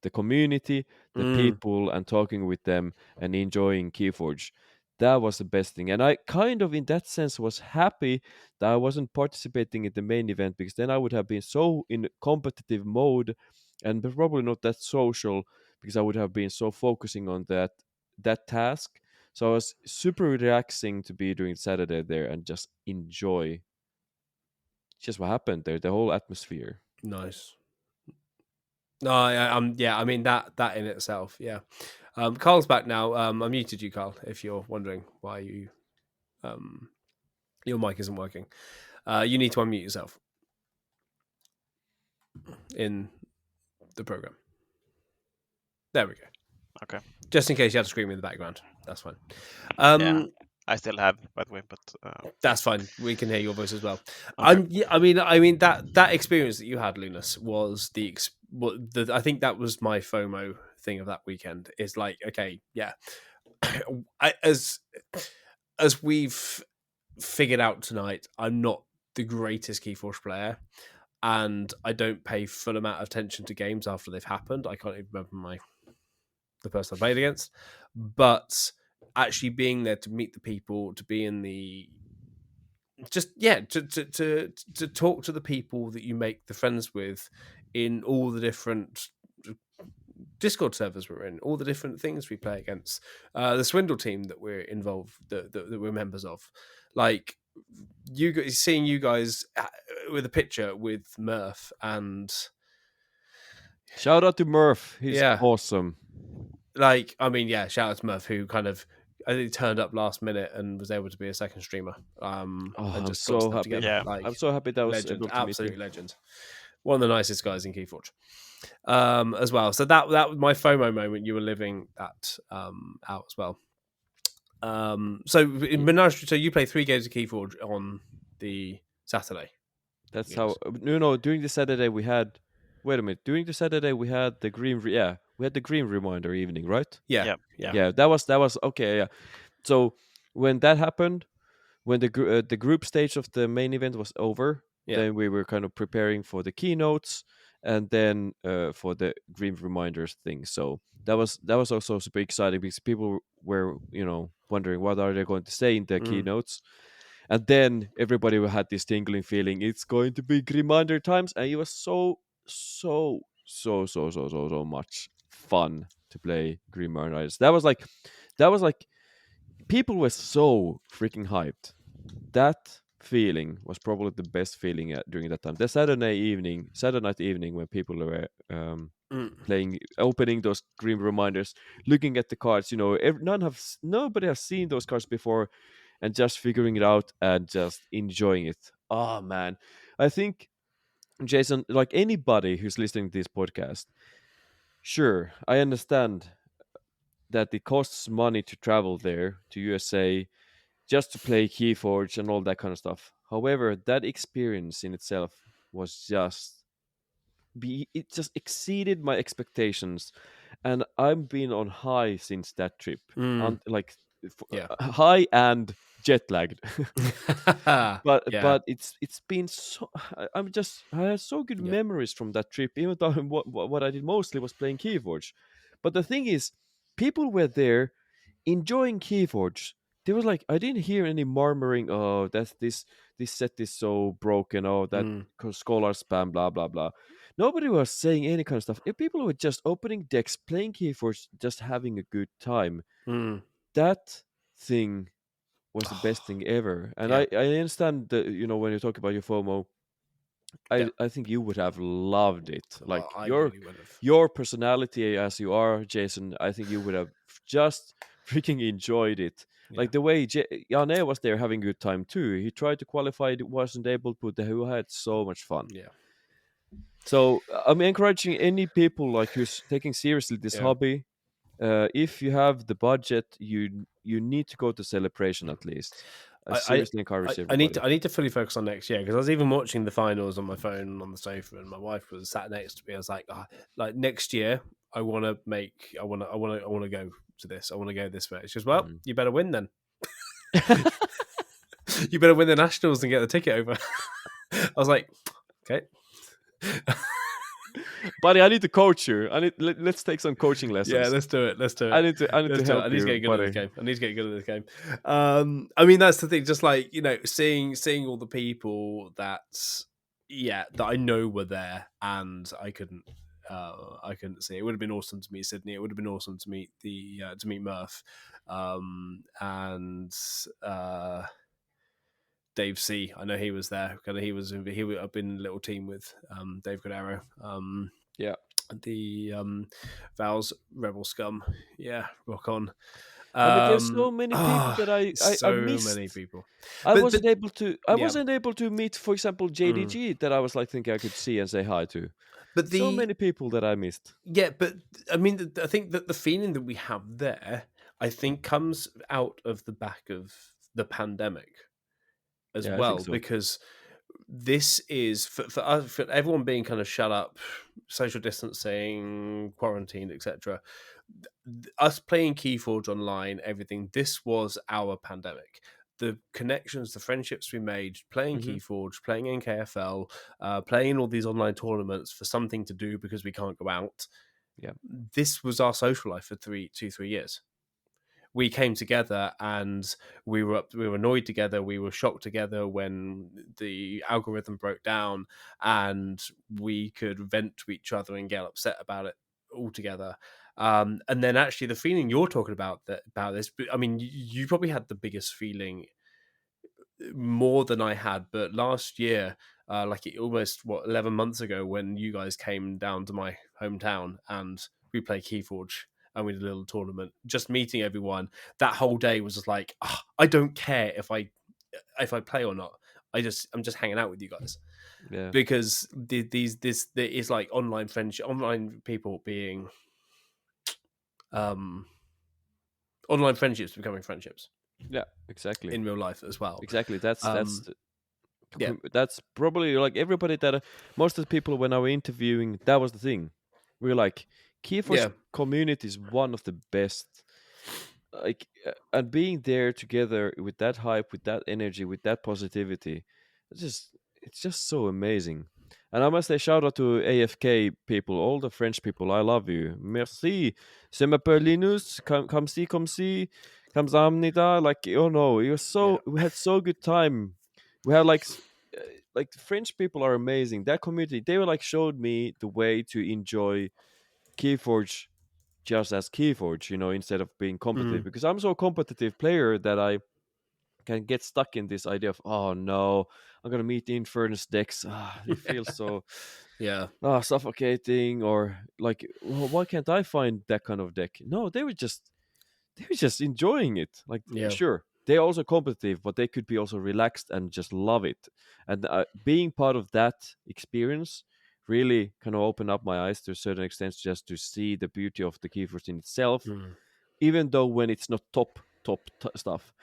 The community, the people, and talking with them and enjoying KeyForge. That was the best thing. And I kind of, in that sense, was happy that I wasn't participating in the main event, because then I would have been so in competitive mode and probably not that social, because I would have been so focusing on that task. So I was super relaxing to be during Saturday there and just enjoy just what happened there, the whole atmosphere. Nice. No, yeah. I mean that in itself, yeah. Karl's back now. I muted you, Karl, if you're wondering why you your mic isn't working. You need to unmute yourself in the program. There we go. Okay. Just in case you had to scream in the background, that's fine. Yeah, I still have, by the way, but that's fine. We can hear your voice as well. Okay. Yeah, I mean that experience that you had, Linus, was I think that was my FOMO thing of that weekend. Is like, okay, yeah, as we've figured out tonight, I'm not the greatest KeyForge player, and I don't pay full amount of attention to games after they've happened. I can't even remember the person I played against, but actually being there to meet the people, to be in the to talk to the people that you make the friends with in all the different Discord servers we're in, all the different things we play against, the Swindle team that we're involved, that we're members of, like seeing you guys with a picture with Murph, and shout out to Murph, he's awesome. Like, I mean, yeah, shout out to Murph, who kind of, I think, turned up last minute and was able to be a second streamer. I'm so happy. Yeah, like, I'm so happy that was legend, absolute meet legend. One of the nicest guys in KeyForge, as well. So that was my FOMO moment. You were living that out as well. So in Menagerie, so you play 3 games of KeyForge on the Saturday. That's how. No. During the Saturday we had. Wait a minute. During the Saturday we had the green. We had the green reminder evening, right? Yeah. That was okay. Yeah. So when that happened, when the group stage of the main event was over, then we were kind of preparing for the keynotes, and then for the green reminders thing. So that was also super exciting, because people were wondering what are they going to say in the keynotes. And then everybody had this tingling feeling it's going to be reminder times, and it was so much fun to play Green Reminders. That was like people were so freaking hyped. That feeling was probably the best feeling during that time. The Saturday night evening when people were playing, opening those green reminders, looking at the cards. Nobody has seen those cards before, and just figuring it out and just enjoying it. Oh man, I think, Jason, like anybody who's listening to this podcast, sure, I understand that it costs money to travel there to USA just to play KeyForge and all that kind of stuff. However, that experience in itself was it just exceeded my expectations, and I've been on high since that trip. Like high and jet lagged. but it's been so I had so good memories from that trip, even though what I did mostly was playing KeyForge. But the thing is, people were there enjoying KeyForge. There was like, I didn't hear any murmuring, oh, that's this set is so broken, oh, that scholar spam, blah blah blah. Nobody was saying any kind of stuff. If people were just opening decks, playing KeyForge, just having a good time. That thing was the best thing ever. And I understand that, when you talk about your FOMO, I think you would have loved it. Like your personality as you are, Jason, I think you would have just freaking enjoyed it. Like the way Janne was there having a good time too. He tried to qualify, wasn't able to, but he had so much fun. Yeah. So I'm encouraging any people like who's taking seriously this hobby. If you have the budget, you need to go to Celebration at least. I seriously encourage everybody. I need to fully focus on next year, because I was even watching the finals on my phone on the sofa, and my wife was sat next to me. I was like, like next year, I want to go to this. I want to go this way. She goes, well, you better win then. You better win the nationals and get the ticket over. I was like, okay. Buddy, I need to coach you. Let's take some coaching lessons. Yeah, let's do it. I need to help you. I need to get good at this game. I need to get good at this game. I mean, that's the thing. Just like, seeing all the people that I know were there, and I couldn't see. It would have been awesome to meet Sydney. It would have been awesome to meet to meet Murph, and Dave C. I know he was there. He would have been in a little team with Dave Cordero. The Val's Rebel Scum. Yeah, rock on. But there's so many people that I missed. So many people. I wasn't able to meet, for example, JDG that I was like thinking I could see and say hi to. But so many people that I missed. Yeah, but I mean, I think that the feeling that we have there, I think, comes out of the back of the pandemic as well, so. Because this is for us, for everyone being kind of shut up, social distancing, quarantined, etc. Us playing KeyForge online, everything. This was our pandemic. The connections, the friendships we made, playing KeyForge, playing NKFL, playing all these online tournaments for something to do because we can't go out. Yeah, this was our social life for 3 years. We came together and we were annoyed together. We were shocked together when the algorithm broke down, and we could vent to each other and get upset about it all together. And then actually the feeling you're talking about this, I mean, you probably had the biggest feeling more than I had, but last year, almost 11 months ago, when you guys came down to my hometown and we played KeyForge, and we did a little tournament, just meeting everyone. That whole day was just like, I don't care if I play or not. I'm just hanging out with you guys, because this is like online friendship, online people being, online friendships becoming friendships. Yeah, exactly. In real life as well. Exactly. That's probably like everybody that most of the people when I were interviewing, that was the thing. We were like, KeyForge community is one of the best, like, and being there together with that hype, with that energy, with that positivity, it's just so amazing. And I must say, shout out to AFK people, all the French people. I love you. Merci. Je m'appelle Linus. Come see. Kamsahamnida. Like, oh no, it was so. We had so good time. We had like French people are amazing. That community, they were like showed me the way to enjoy KeyForge just as KeyForge, instead of being competitive, because I'm so competitive player that I can get stuck in this idea of, oh no, I'm gonna meet the Infernus decks. It feels so suffocating, or like, well, why can't I find that kind of deck? No, they were just enjoying it. Like, sure, they're also competitive, but they could be also relaxed and just love it. And being part of that experience really kind of opened up my eyes to a certain extent, just to see the beauty of the KeyForge in itself, even though when it's not top stuff.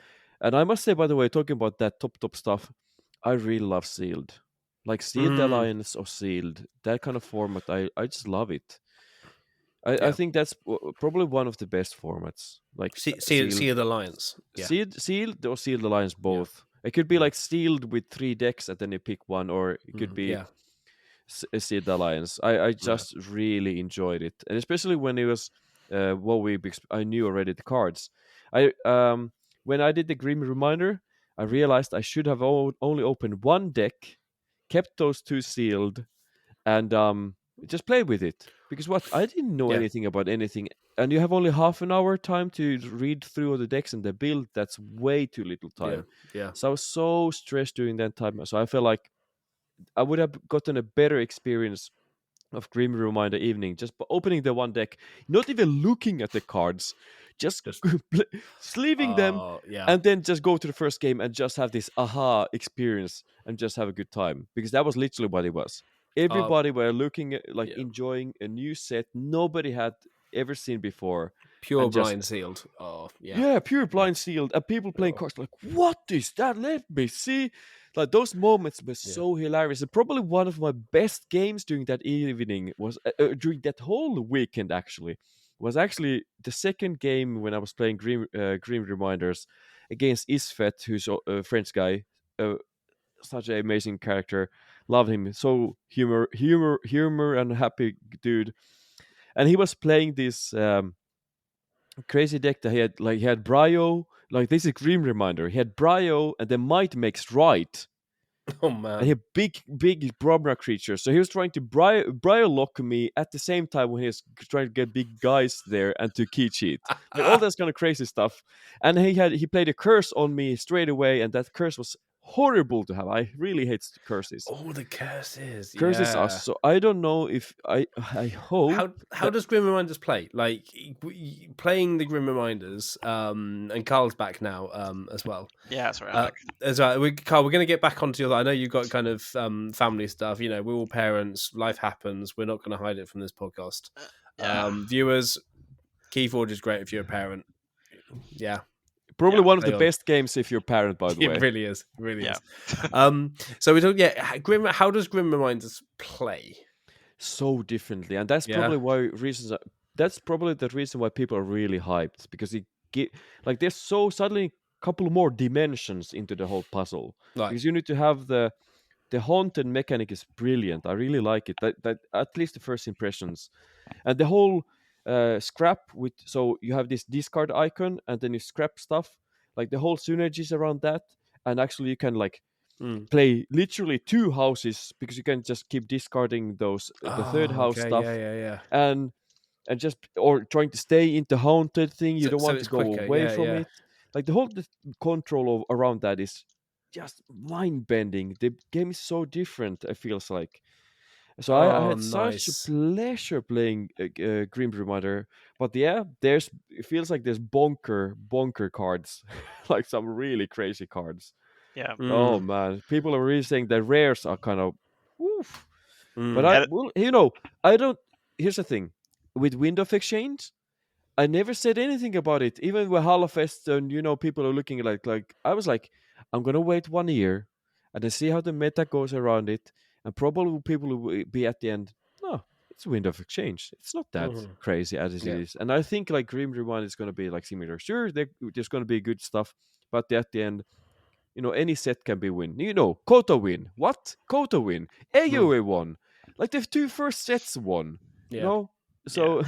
And I must say, by the way, talking about that top stuff, I really love Sealed. Like Sealed Alliance or Sealed, that kind of format, I just love it. I think that's probably one of the best formats. Like Sealed Alliance. Sealed or Sealed Alliance, both. It could be like Sealed with 3 decks, and then you pick one, or it could be a Sealed Alliance. I just really enjoyed it, and especially when it was I knew already the cards. When I did the Grim Reminder, I realized I should have only opened one deck, kept those 2 sealed, and just played with it. Because I didn't know anything about anything, and you have only half an hour time to read through all the decks and the build. That's way too little time. So I was so stressed during that time. So I felt like I would have gotten a better experience of Grim Reminder evening just by opening the one deck, not even looking at the cards, just sleeving them, and then just go to the first game and just have this aha experience and just have a good time. Because that was literally what it was. Everybody were looking at, like, enjoying a new set nobody had ever seen before. Pure blind sealed. Pure blind sealed. And people playing cards like, what is that? Let me see. Like, those moments were so hilarious. And probably one of my best games during that evening was during that whole weekend. Actually, was actually the second game when I was playing Grim Reminders against Isfet, who's a French guy. Such an amazing character. Love him. So humor and happy dude. And he was playing this crazy deck that he had Bryo. Like, this is a Grim Reminder. He had Bryo, and then Might Makes Right. Oh man! And he had big Brobra creatures. So he was trying to Bryo lock me at the same time when he was trying to get big guys there and to key cheat. Like, all that kind of crazy stuff. And he played a curse on me straight away, and that curse was horrible to have. I really hate curses. Oh, the curses! Curses are so. I don't know if I hope. How does Grim Reminders play? Like, playing the Grim Reminders, and Carl's back now, as well. Yeah, sorry, I'm back. As well. Carl, we're going to get back onto your. I know you've got kind of family stuff. You know, we're all parents. Life happens. We're not going to hide it from this podcast. Viewers, KeyForge is great if you're a parent. Yeah. Probably one of the best games if you're a parent, by the way. It really is. It really is. So we talk. How does Grim Reminders play? So differently, and that's probably that's probably the reason why people are really hyped, because there's so suddenly a couple more dimensions into the whole puzzle. Because you need to have the haunted mechanic is brilliant. I really like it. That at least the first impressions, and the whole scrap with, so you have this discard icon and then you scrap stuff, like the whole synergies around that. And actually you can play literally 2 houses, because you can just keep discarding those the third house stuff and just, or trying to stay into haunted thing. You don't want to go away from it. Like, the whole control around that is just mind-bending. The game is so different, it feels like. So I had such a pleasure playing Grim Reminder. But it feels like there's bonker cards, like some really crazy cards. Yeah. Oh man, people are really saying the rares are kind of, oof. But I don't. Here's the thing, with Wind of Exchange, I never said anything about it. Even with Hallowfest, and people are looking like I was like, I'm gonna wait 1 year and then see how the meta goes around it. And probably people will be at the end, no, it's Wind of Exchange. It's not that crazy as it is. And I think like Grim Rewind is going to be like similar. Sure, there's going to be good stuff, but at the end, any set can be win. Kota win. What? Kota win. AOA won. Like, the 2 first sets won. So...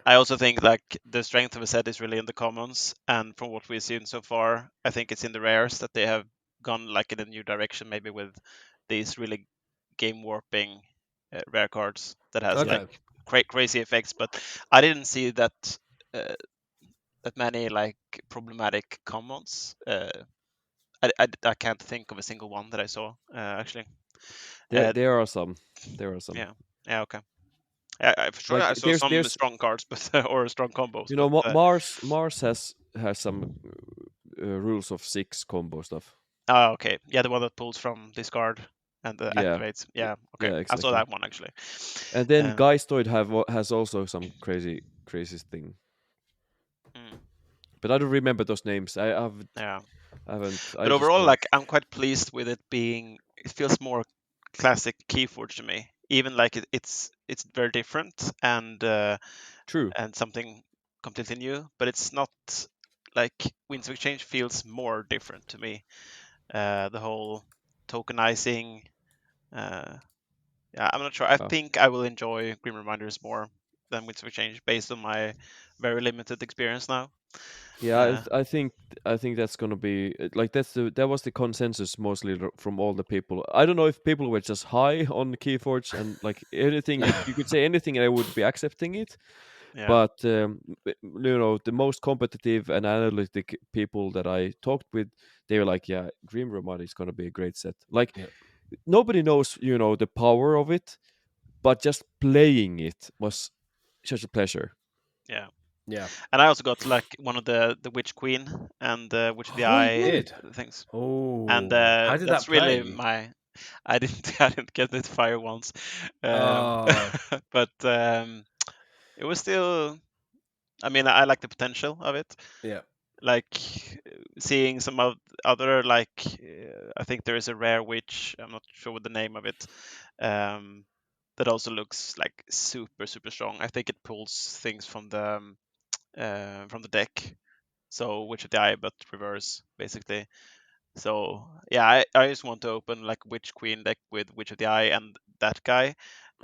I also think like the strength of a set is really in the commons, and from what we've seen so far, I think it's in the rares that they have gone like in a new direction, maybe with these really game warping rare cards that has like crazy effects. But I didn't see that that many like problematic commons. I can't think of a single one that I saw actually. There are some. Yeah. Okay. For sure, Like I saw some there's strong cards, but or strong combos. you know But Mars has some rules of 6 combo stuff. okay, yeah, the one that pulls from discard and Yeah. activates. Yeah, okay, Yeah, I saw exactly. that one actually. And then Um, Geistoid has also some crazy thing. mm, But I don't remember those names. yeah, I haven't. I but just overall, know. like I'm quite pleased with it being. It feels more classic KeyForge to me. Even like it's very different True. and something completely new, but it's not like Winds of Exchange feels more different to me. The whole tokenizing. Uh, yeah, I'm not sure. I Wow. think I will enjoy Grim Reminders more than Winds of Exchange based on my very limited experience now. Yeah, I think that's gonna be like that was the consensus mostly from all the people. I don't know if people were just high on KeyForge and like anything you could say anything and I would be accepting it. Yeah, But you know, the most competitive and analytic people that I talked with, they were like, "Yeah, Dream Ramada is gonna be a great set." Like Yeah. nobody knows, you know, the power of it, but just playing it was such a pleasure. yeah. Yeah. And I also got like one of the Witch Queen and Witch of the Oh, you Eye did. things, and Oh, how did that that's really play? my. I didn't I didn't get it fire once, Oh, but it was still. I mean, I like the potential of it. yeah. Like seeing some of other like I think there is a rare witch. I'm not sure what the name of it. Um, that also looks like super strong. I think it pulls things from the deck. So Witch of the Eye, but reverse basically. So yeah, I just want to open like Witch Queen deck with Witch of the Eye and that guy,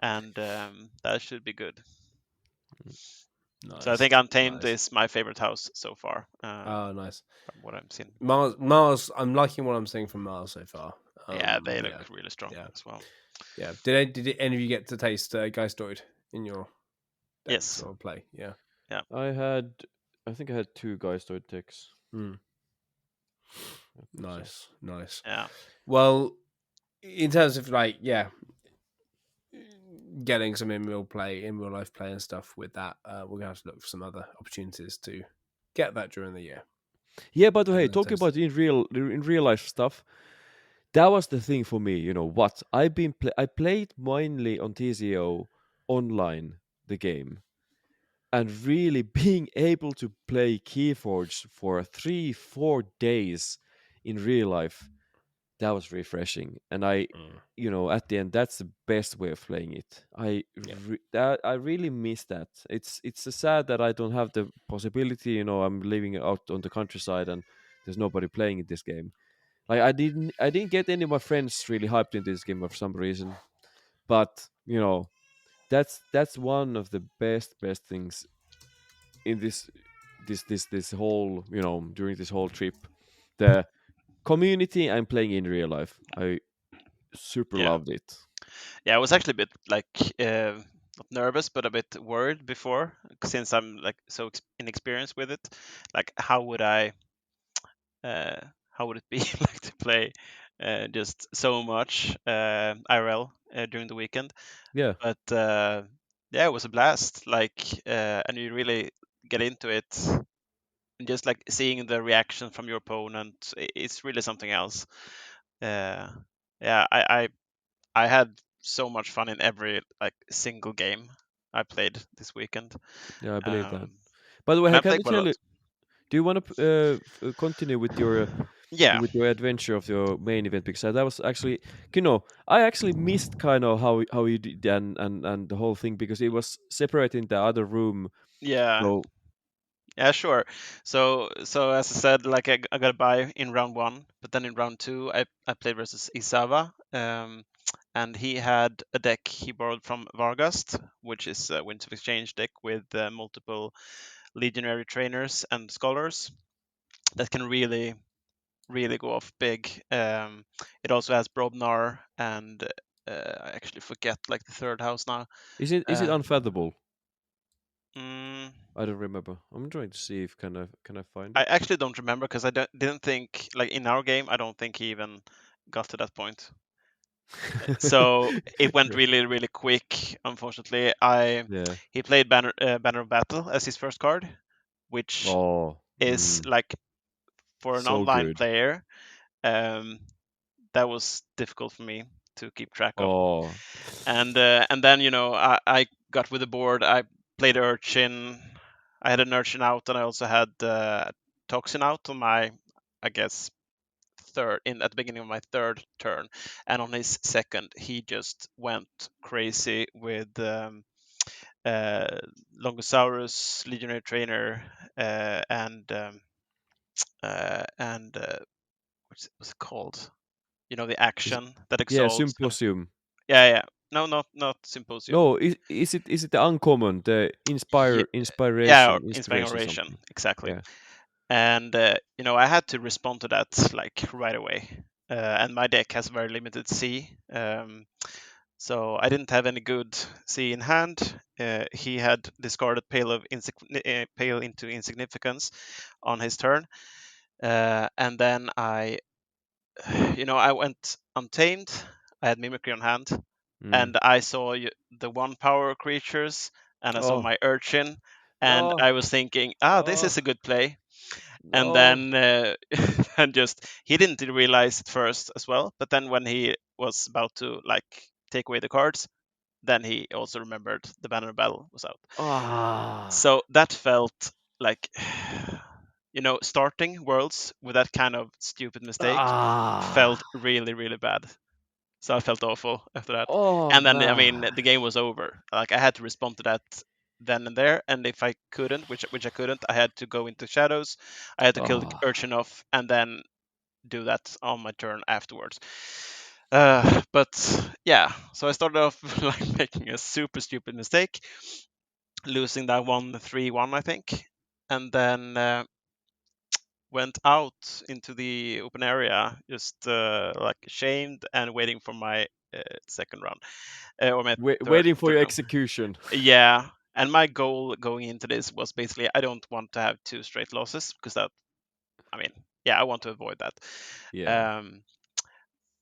and that should be good. So I Nice. think Untamed Nice. is my favorite house so far. Oh, nice. From what I've seen. Mars. I'm liking what I'm seeing from Mars so far. Yeah, they Yeah. look really strong Yeah. as well. Yeah. Did any of you get to taste Geistoid in your decks Yes. or play? Yeah. I think I had 2 Geistoid decks. Mm. I think so. Nice. Yeah. Well, in terms of like, yeah, getting some in real life play and stuff with that, we're gonna have to look for some other opportunities to get that during the year. Yeah, by the way, And talking test. about in real life stuff, that was the thing for me. You know what? I played mainly on TCO online the game, and really being able to play Keyforge for 3-4 days in real life, that was refreshing. And you know, at the end, that's the best way of playing it. Yeah. I really miss that. It's sad that I don't have the possibility. You know, I'm living out on the countryside and there's nobody playing this game. Like I didn't get any of my friends really hyped into this game for some reason. But you know, that's one of the best things in this whole, you know, during this whole trip. The community I'm playing in real life. I super Yeah. loved it. Yeah, I was actually a bit like not nervous, but a bit worried before, since I'm like so inexperienced with it. Like, how would it be like to play just so much IRL during the weekend? Yeah. But yeah, it was a blast. Like, and you really get into it, and just like seeing the reaction from your opponent, it's really something else. Uh, yeah, I had so much fun in every like single game I played this weekend. Yeah, I believe that. Um, By the way, and I can played you quite a tell lot. you? Do you want to continue Yeah, with your adventure of your main event? Because that was actually, you know, I actually missed kind of how you did and the whole thing because it was separated in the other room. yeah, So yeah, sure. So as I said, like I got a buy in round one, but then in round two, I played versus Isava, and he had a deck he borrowed from Vargast, which is a Winds of Exchange deck with multiple legionary trainers and scholars that can really go off big. It also has Brobnar and I actually forget like the third house now. is it Uh, unfathomable? I don't remember. I'm trying to see if can I find I it. actually don't remember because I didn't think, like in our game, I don't think he even got to that point. So it went really, really quick. Unfortunately, Yeah. he played Banner of Battle as his first card, which is like for an So online good. player, that was difficult for me to keep track of. Oh. And then I got with the board. I played Urchin. I had an Urchin out, and I also had Toxin out on my, I guess, at the beginning of my third turn, and on his second he just went crazy with Longosaurus, Legionary Trainer, and what's it called? You know, the Is action that yeah, exalts. Symposium. Yeah. No, not Symposium. No, is it the uncommon, the Yeah, inspiration Inspiration, something? exactly. Yeah. And I had to respond to that like right away. And my deck has very limited C, so I didn't have any good C in hand. He had discarded Pale into Insignificance on his turn, and then I went Untamed. I had Mimicry on hand, and I saw the 1-power creatures, and I saw Oh my Urchin, and no. I was thinking, this Oh is a good play. And no. then and just he didn't realize it first as well, but then when he was about to like take away the cards, then he also remembered the Banner of Battle was out. Ah. So that felt like starting Worlds with that kind of stupid mistake felt Ah. really, really bad. So I felt awful after that. Oh And then I mean man. the game was over. Like I had to respond to that then and there, and if I couldn't, which I couldn't, I had to go into Shadows. I had to kill the Ah. Urchin off and then do that on my turn afterwards. But yeah, so I started off like making a super stupid mistake, losing that 1-3-1, I think, and then went out into the open area, just like shamed and waiting for my second round or my Waiting for third your round. execution. Yeah, and my goal going into this was basically I don't want to have 2 straight losses because that, I mean, yeah, I want to avoid that. Yeah.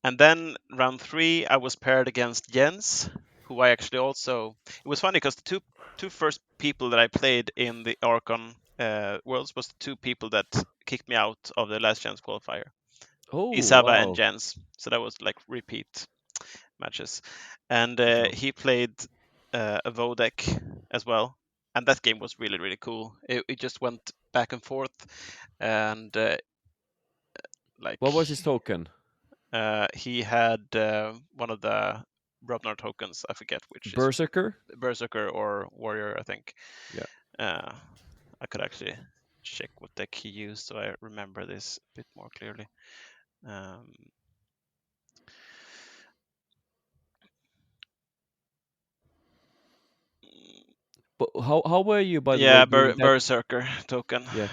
And then round 3, I was paired against Jens, who I actually also. It was funny because the two first people that I played in the Archon Worlds was the 2 people that kicked me out of the last chance qualifier, Oh Isaba and wow. Jens. So that was like repeat matches, and So he played a Vodek as well, and that game was really, really cool. It just went back and forth, and like what was his token? he had one of the Brobnar tokens. I forget which is Berserker? Berserker or Warrior, I think. Yeah. I could actually check what deck he used so I remember this a bit more clearly. Um, But how were you, by the way, yeah, during that? Berserker token. Yeah.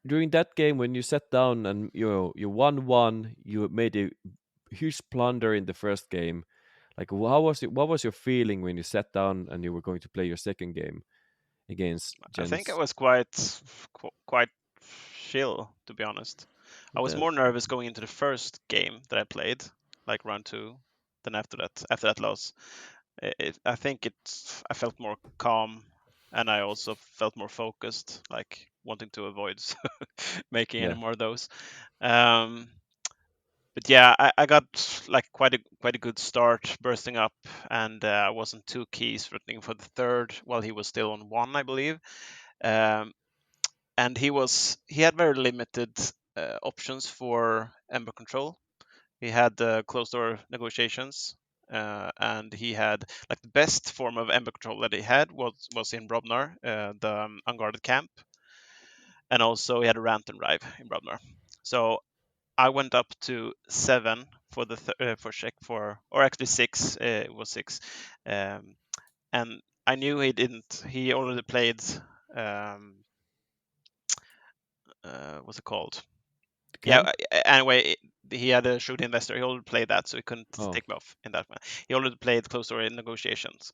During that game when you sat down and you won one, you made a huge blunder in the first game. Like how was it? What was your feeling when you sat down and you were going to play your second game against I think I Jens? was quite chill, to be honest. I was That more nervous going into the first game that I played, like round 2, than after that. After that loss, I think I felt more calm, and I also felt more focused, like wanting to avoid making any yeah. more of those. Um, but yeah, I got like quite a good start, bursting up, and I wasn't too keys threatening for the third while he was still on 1, I believe. Um, and he had very limited options for Ember control. He had closed door negotiations, and he had like the best form of Ember control that he had was in Brobnar, the unguarded camp, and also he had a rant and rive in Brobnar. So I went up to 7 for the for check for, or actually 6. It was 6, and I knew he didn't. He already played. What's it called? The Yeah. camp? Anyway, he had a shoot investor. He already played that, so he couldn't take me off in that one. He already played close door in negotiations.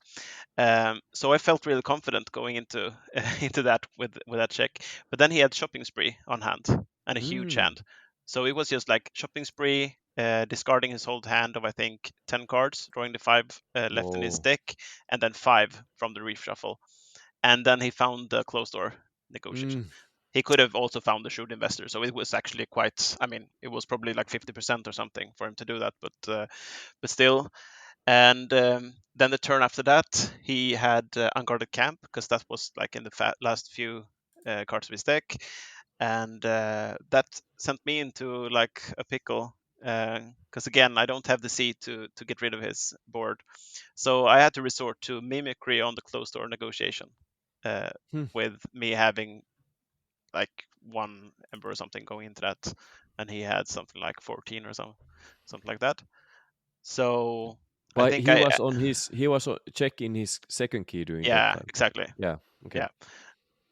So I felt really confident going into into that with that check. But then he had shopping spree on hand and a huge hand. So it was just like shopping spree, discarding his whole hand of I think 10 cards, drawing the 5 left in his deck, and then 5 from the reshuffle. And then he found the closed door negotiation. He could have also found the shrewd investor, so it was actually quite. I mean, it was probably like 50% or something for him to do that, but still. And then the turn after that, he had unguarded camp because that was like in the last few cards of his deck, and that sent me into like a pickle because again I don't have the C to get rid of his board, so I had to resort to mimicry on the closed door negotiation, with me having like 1 ember or something going into that, and he had something like 14 or something like that. So but I think he was checking his second key during that yeah, time. exactly. Yeah. Okay. Yeah.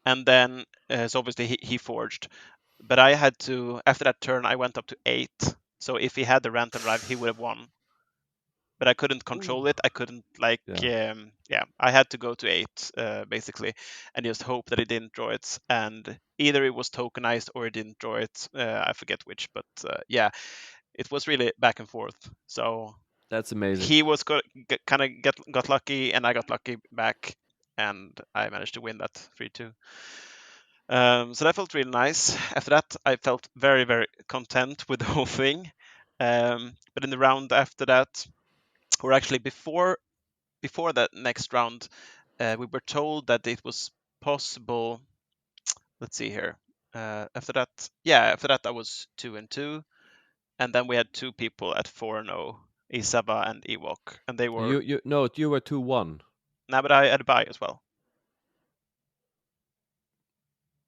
And then so obviously he forged, but I had to, after that turn I went up to 8. So if he had the rant and drive, he would have won. But I couldn't control it. I couldn't like I had to go to 8 basically, and just hope that he didn't draw it. And either it was tokenized or he didn't draw it. I forget which, but yeah, it was really back and forth. So that's amazing. He was kind of got lucky, and I got lucky back, and I managed to win that 3-2. So that felt really nice. After that, I felt very, very content with the whole thing. But in the round after that, or actually before that next round, we were told that it was possible. Let's see here. After that I was 2-2, and then we had 2 people at 4-0, Isaba and Ewok, and they were you were 2-1. No, but I had a buy as well.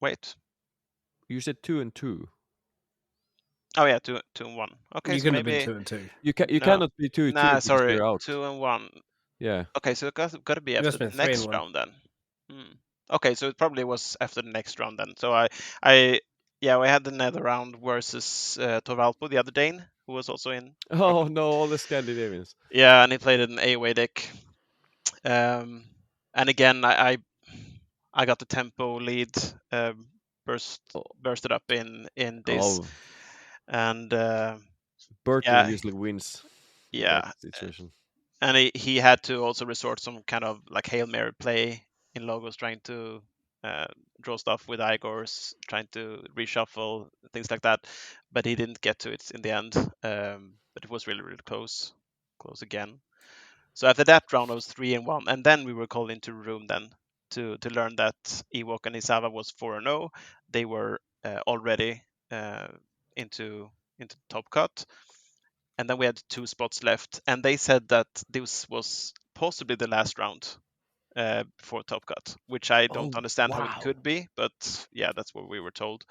Wait. You said 2-2. Oh yeah, 2-1. Okay, you so can maybe have been 2-2. You cannot be 2-2. Nah, sorry, you're out. 2-1. Yeah. Okay, so it got to be You must after have the been next 3-1. round then. Okay, so it probably was after the next round then. So we had another round versus Torvalpo, the other Dane, who was also in. Oh no, all the Scandinavians. Yeah, and he played an AOA deck. And again, I got the tempo lead, bursted up in this, and Bertil usually wins. Yeah, that situation. And he had to also resort some kind of like Hail Mary play in Logos, trying to draw stuff with Igors, trying to reshuffle things like that, but he didn't get to it in the end. But it was really, really close again. So after that round, I was 3-1, and then we were called into a room then to learn that Ewok and Isava was 4-0. They were already into top cut. And then we had 2 spots left, and they said that this was possibly the last round before top cut, which I don't understand how it could be, but yeah, that's what we were told.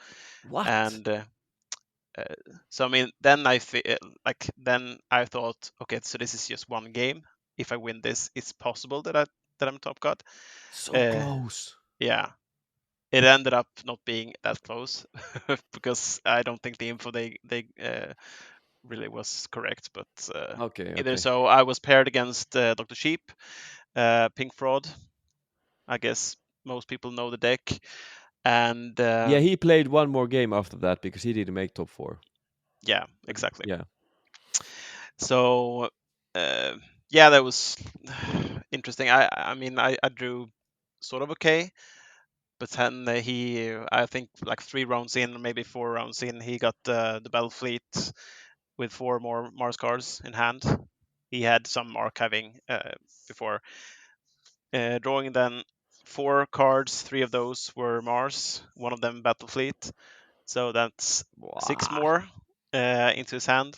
What? And so I mean, then I thought, okay, so this is just one game. If I win this, it's possible that I'm top cut. So close. Yeah. It ended up not being that close because I don't think the info they really was correct, but either so I was paired against Dr. Sheep, Pink Fraud. I guess most people know the deck, and he played one more game after that because he didn't make top 4. Yeah, exactly. Yeah. So that was interesting. I mean I drew sort of okay, but then I think like 3 rounds in, maybe 4 rounds in, he got the Battle Fleet with 4 more Mars cards in hand. He had some archiving before drawing. Then 4 cards, 3 of those were Mars, one of them Battle Fleet. So that's 6 more into his hand.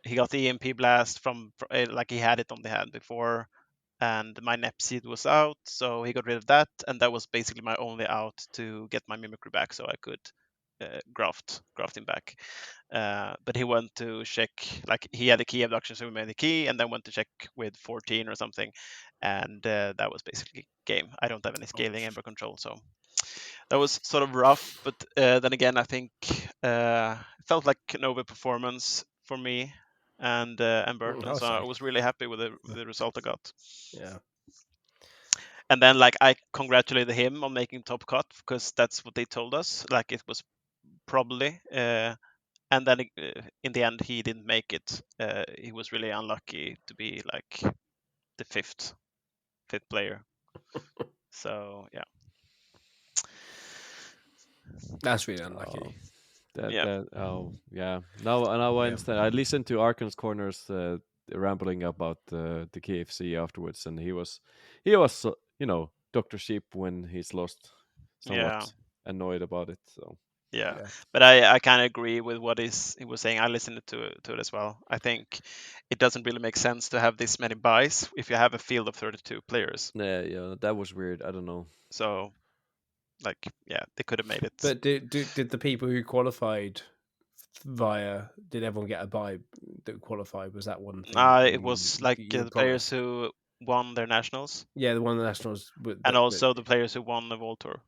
He got the EMP blast from like he had it on the hand before, and my Nepseed was out, so he got rid of that, and that was basically my only out to get my mimicry back, so I could graft him back. But he went to check, like he had a key abduction, so we made the key, and then went to check with 14 or something, and that was basically game. I don't have any scaling Ember control, so that was sort of rough. But then again, I think it felt like an overperformance for me and Burton. Oh, So I sorry. was really happy with the result I got. Yeah. And then like I congratulated him on making top cut because that's what they told us. Like it was probably. And then in the end, he didn't make it. He was really unlucky to be like the fifth player. So yeah. That's really unlucky. Now I Yeah. understand. I listened to Arkan's Corner's rambling about the KFC afterwards, and he was Dr. Sheep when he's lost, somewhat annoyed about it. So yeah. But I kind of agree with what he was saying. I listened to it as well. I think it doesn't really make sense to have this many buys if you have a field of 32 players. yeah, that was weird. I don't know. So like they could have made it. But did the people who qualified did everyone get a buy that qualified? Was that one thing? It was like the players who won their nationals. Yeah, the one the nationals, and also the players who won the World Tour.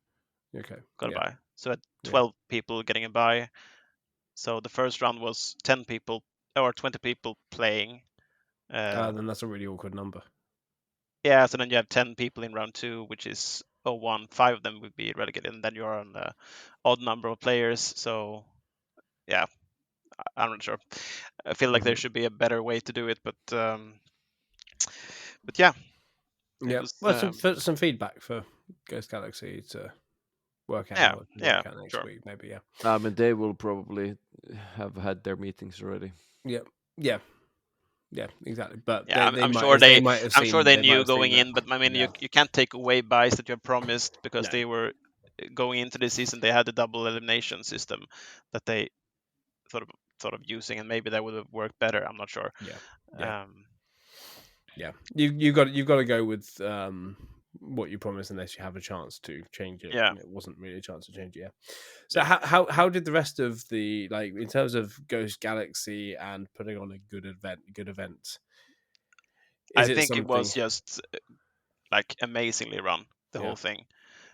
Okay, got a buy. So at 12 people getting a buy. So the first round was 10 people or 20 people playing. Then that's a really awkward number. Yeah, so then you have 10 people in round 2, which is 0-1. 5 of them would be relegated, and then you're on an odd number of players. So yeah, I'm not sure. I feel like there should be a better way to do it, but yeah. Yeah, some feedback for Ghost Galaxy to work out. Next week, maybe. Yeah. I mean, they will probably have had their meetings already. Yeah, exactly. But I'm sure they knew going in. But I mean, you can't take away buys that you have promised because they were going into the season. They had a double elimination system that they thought of using, and maybe that would have worked better. I'm not sure. You've got to go with what you promised unless you have a chance to change it. Yeah, it wasn't really a chance to change it. Yeah. So how did the rest of the, like, in terms of Ghost Galaxy and putting on a good event? I think it was just like amazingly run, the whole thing.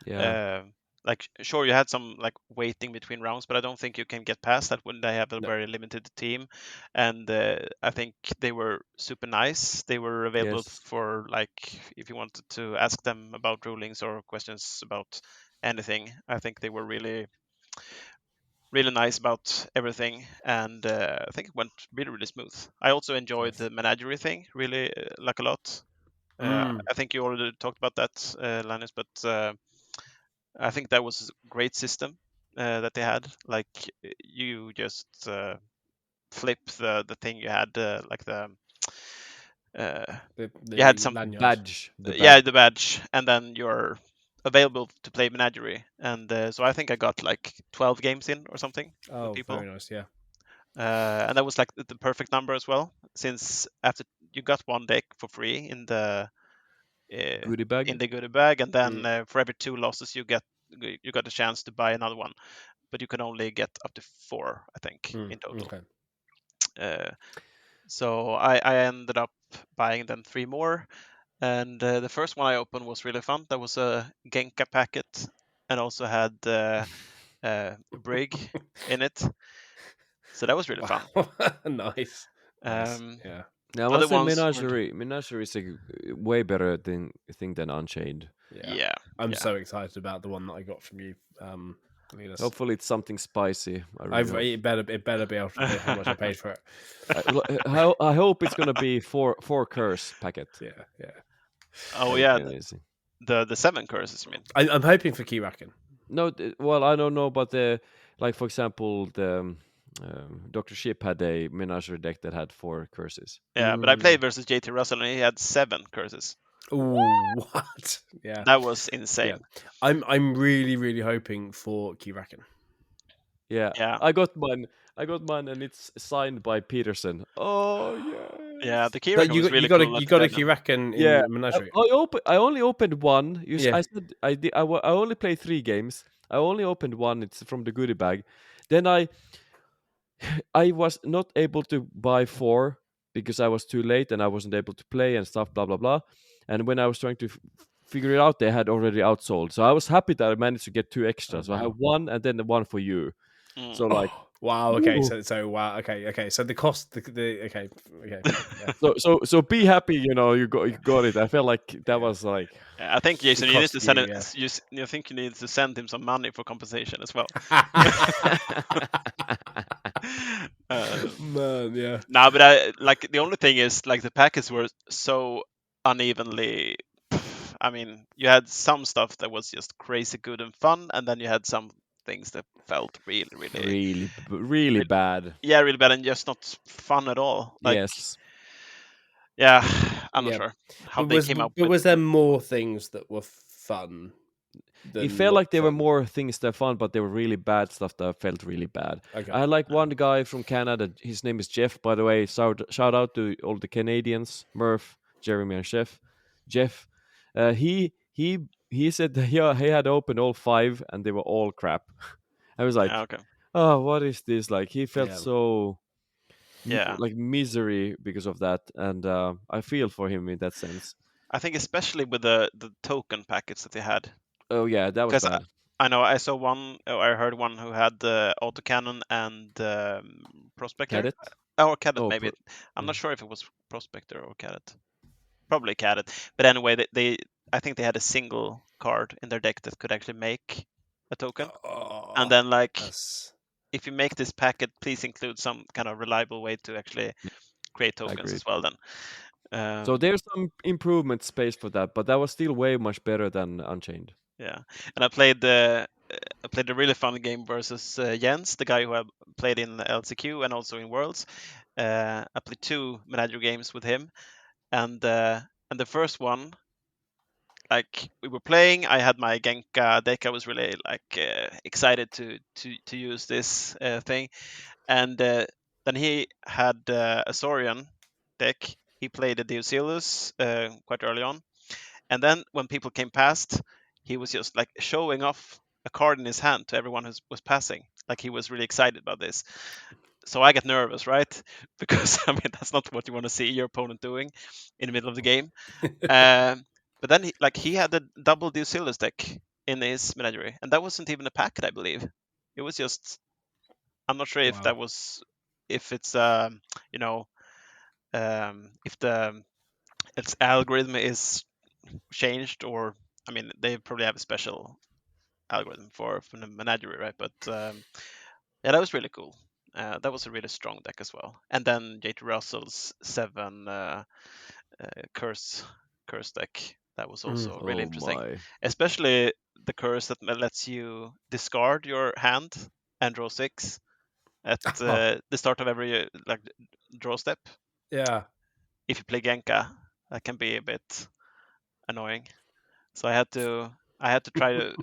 Yeah. Like, sure, you had some like waiting between rounds, but I don't think you can get past that when they have a very limited team. And I think they were super nice. They were available for, like, if you wanted to ask them about rulings or questions about anything. I think they were really, really nice about everything, and I think it went really, really smooth. I also enjoyed the menagerie thing really, like, a lot. I think you already talked about that, Linus, but I think that was a great system that they had. Like, you just flip the thing you had, like you had some badge. The badge, and then you're available to play menagerie. And so I think I got like 12 games in or something. Oh, people. very nice, yeah. And that was like the perfect number as well, since after you got one deck for free in the goodie bag. And then for every 2 losses you got a chance to buy another one, but you can only get up to 4, I think, in total. Okay. So I ended up buying then 3 more, and the first one I opened was really fun. That was a Genka packet, and also had Brig in it. So that was really fun. Nice. Yeah. Now, I say Menagerie is a way better thing than Unchained. Yeah. I'm so excited about the one that I got from you, Linus. Hopefully it's something spicy. It better be able to pay how much I paid for it. I hope it's gonna be 4 curse packet. Yeah. Oh yeah, the 7 curses, you mean? I'm hoping for Keyraken. No, well, I don't know, but like, for example, the Dr. Ship had a Menagerie deck that had 4 curses. Yeah, but I played versus JT Russell and he had 7 curses. Ooh, what? Yeah, that was insane. Yeah. I'm really, really hoping for Keyraken. Yeah, I got mine, and it's signed by Peterson. Oh yeah. Yeah, the Keyraken was really cool. You got a Keyraken in Menagerie. I only opened one. I said I only played 3 games. I only opened one. It's from the goodie bag. Then I was not able to buy 4 because I was too late and I wasn't able to play and stuff, blah blah blah. And when I was trying to figure it out, they had already outsold. So I was happy that I managed to get 2 extras. So I have 1 and then the 1 for you. So like, Wow. Okay. Ooh. So wow. Okay. So the cost. Okay. Yeah. So be happy, you got it. I felt like that was like I think Jason, It you need to cost send you, it. You think you need to send him some money for compensation as well. Man, yeah. No, but I like the only thing is like the packets were so unevenly. I mean, you had some stuff that was just crazy good and fun, and then you had some things that felt really, really, really bad. yeah, really bad and just not fun at all. Like, Yes. yeah, I'm not Yeah. sure how they came up with. Was there more things that were fun? It felt like there were fun? more things that fun, but there were really bad stuff that felt really bad. Okay. I had like one guy from Canada. His name is Jeff, by the way. Shout out to all the Canadians, Murph, Jeremy, and Jeff. He said that he had opened all 5 and they were all crap. I was like, Yeah, okay. oh, what is this? Like he felt Yeah. so Yeah. like misery because of that, and I feel for him in that sense. I think especially with the token packets that they had. Oh yeah, that was Because bad. I know I saw one, I heard one who had the autocannon and prospector. Cadet? Or cadet Oh, maybe. I'm not sure if it was prospector or cadet. Probably cadet. But anyway, I think they had a single card in their deck that could actually make a token. And then like if you make this packet, please include some kind of reliable way to actually create tokens as well then. So there's some improvement space for that, but that was still way much better than Unchained. Yeah, and I played a really fun game versus Jens, the guy who I played in LCQ and also in Worlds. I played 2 Menagerie games with him, and the first one, like we were playing, I had my Genka deck. I was really like excited to use this thing, and then he had a Saurian deck. He played a Deosilus quite early on, and then when people came past, he was just like showing off a card in his hand to everyone who was passing. Like he was really excited about this. So I get nervous, right? Because I mean that's not what you want to see your opponent doing in the middle of the game. But then he had a double Deosilus deck in his Menagerie, and that wasn't even a packet, I believe. It was just, I'm not sure if that was, if it's you know if its algorithm is changed, or I mean they probably have a special algorithm for the Menagerie, right? But yeah, that was really cool. That was a really strong deck as well. And then JT Russell's 7 curse deck, that was also really interesting. Especially the curse that lets you discard your hand and draw 6 at the start of every like draw step. Yeah. If you play Genka, that can be a bit annoying. So I had to try to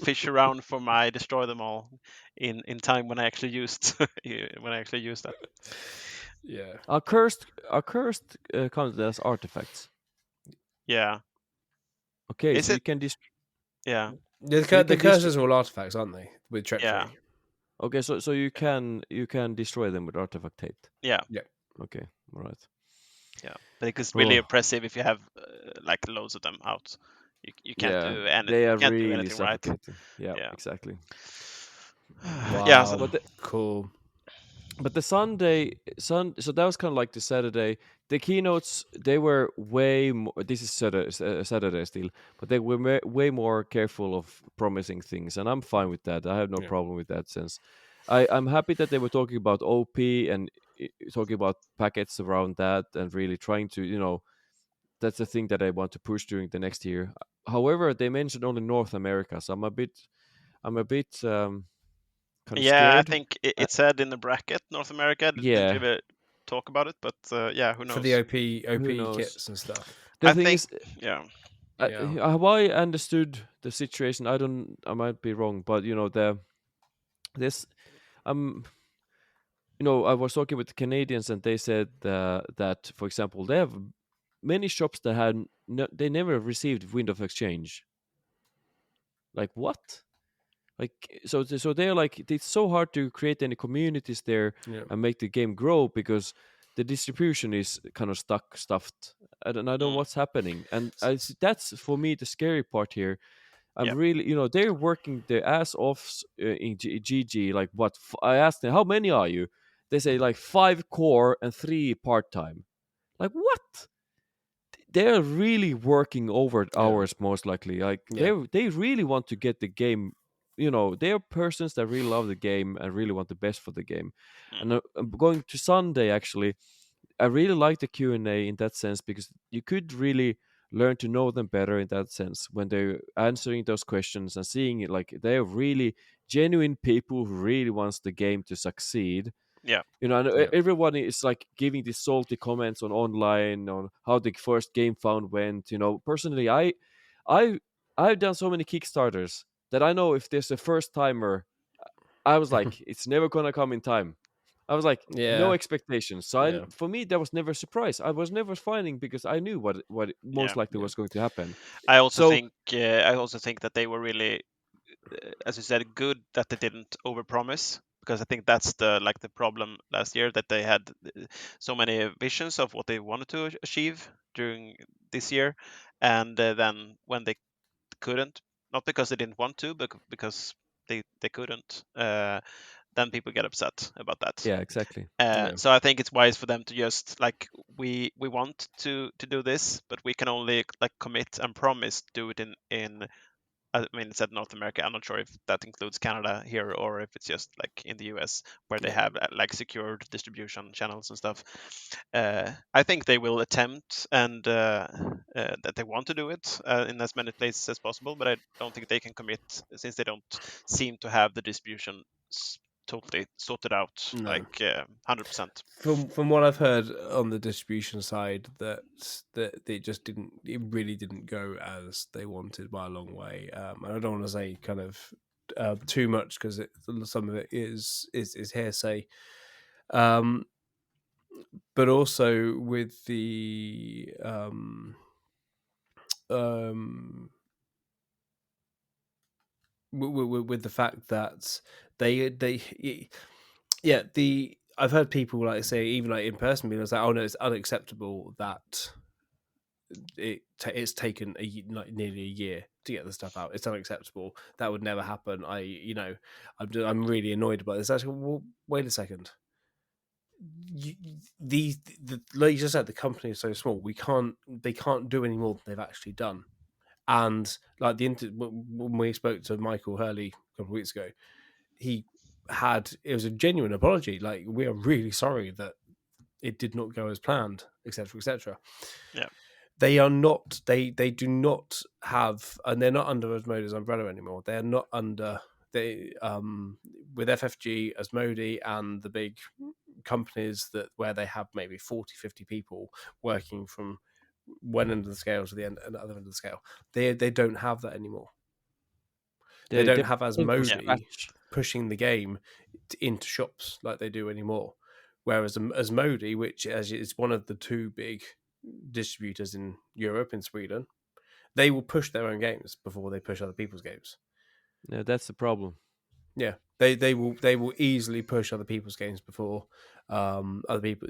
fish around for my destroy them all in time when I actually used that. Yeah. Are cursed counted as artifacts? Yeah. Okay, Is so it? you can Yeah. The curses are all artifacts, aren't they? With treachery. Yeah. Okay, so you can destroy them with artifact hate. Yeah. Yeah. Okay, all right. Yeah, but it's really impressive if you have like loads of them out. You can't do anything. They are can't really do anything right. suffocating. Yeah, exactly. Wow. Yeah, so, cool. But the so that was kind of like the Saturday. The keynotes, they were way more. This is Saturday still, but they were way more careful of promising things, and I'm fine with that. I have no problem with that sense. I'm happy that they were talking about OP and talking about packets around that, and really trying to, that's the thing that I want to push during the next year. However, they mentioned only North America, so I'm a bit kind of yeah, I scared. think it said in the bracket North America. Yeah. Didn't really talk about it, but yeah, who knows? For the OP Who knows? kits and stuff. The thing is, yeah. How I understood the situation, I might be wrong, but I was talking with the Canadians, and they said that, for example, they have many shops that they never received Wind of Exchange. Like what? Like so they're like, it's so hard to create any communities there and make the game grow because the distribution is kind of stuffed. I don't know what's happening, and that's for me the scary part here. I'm Yeah. really, they're working their ass off in GG. Like, what? I asked them, how many are you? They say like 5 core and 3 part time. Like, what? They're really working over hours, most likely. Like, they really want to get the game. They are persons that really love the game and really want the best for the game. And I'm going to Sunday actually. I really like the Q&A in that sense because you could really learn to know them better in that sense when they're answering those questions and seeing it like they're really genuine people who really wants the game to succeed. Yeah. And everyone is like giving these salty comments on online on how the first game found went. Personally, I I've done so many Kickstarters that I know if there's a first timer, I was like, it's never gonna come in time. I was like, no expectations. So for me, that was never a surprise. I was never finding because I knew what most likely was going to happen. I also think that they were really, as you said, good that they didn't overpromise, because I think that's the problem last year, that they had so many visions of what they wanted to achieve during this year, and then when they couldn't, not because they didn't want to, but because they couldn't, then people get upset about that. Yeah, exactly. So I think it's wise for them to just we want to do this, but we can only commit and promise to do it in I mean, it's at North America. I'm not sure if that includes Canada here or if it's just in the US where they have secured distribution channels and stuff. I think they will attempt and that they want to do it in as many places as possible, but I don't think they can commit since they don't seem to have the distribution totally sorted out 100%. From what I've heard on the distribution side, that it really didn't go as they wanted by a long way. And I don't want to say kind of too much because some of it is hearsay. But also with the with the fact that I've heard people say, even in person, being like, oh no, it's unacceptable that it's taken nearly a year to get the stuff out. It's unacceptable. That would never happen. I'm really annoyed about this. Actually, well, wait a second. Like you just said, the company is so small. They can't do any more than they've actually done. And when we spoke to Michael Hurley a couple of weeks ago, it was a genuine apology. Like, we are really sorry that it did not go as planned, etc., etc. Yeah, they are not. They do not have, and they're not under Asmodee's umbrella anymore. They're not under with FFG, Asmodee, and the big companies where they have maybe 40, 50 people working from one end of the scale to the other end of the scale. They don't have that anymore. They don't have Asmodee pushing the game into shops like they do anymore. Whereas Asmodee, which is one of the two big distributors in Europe, in Sweden, they will push their own games before they push other people's games. Yeah, that's the problem. Yeah, they will easily push other people's games before other people.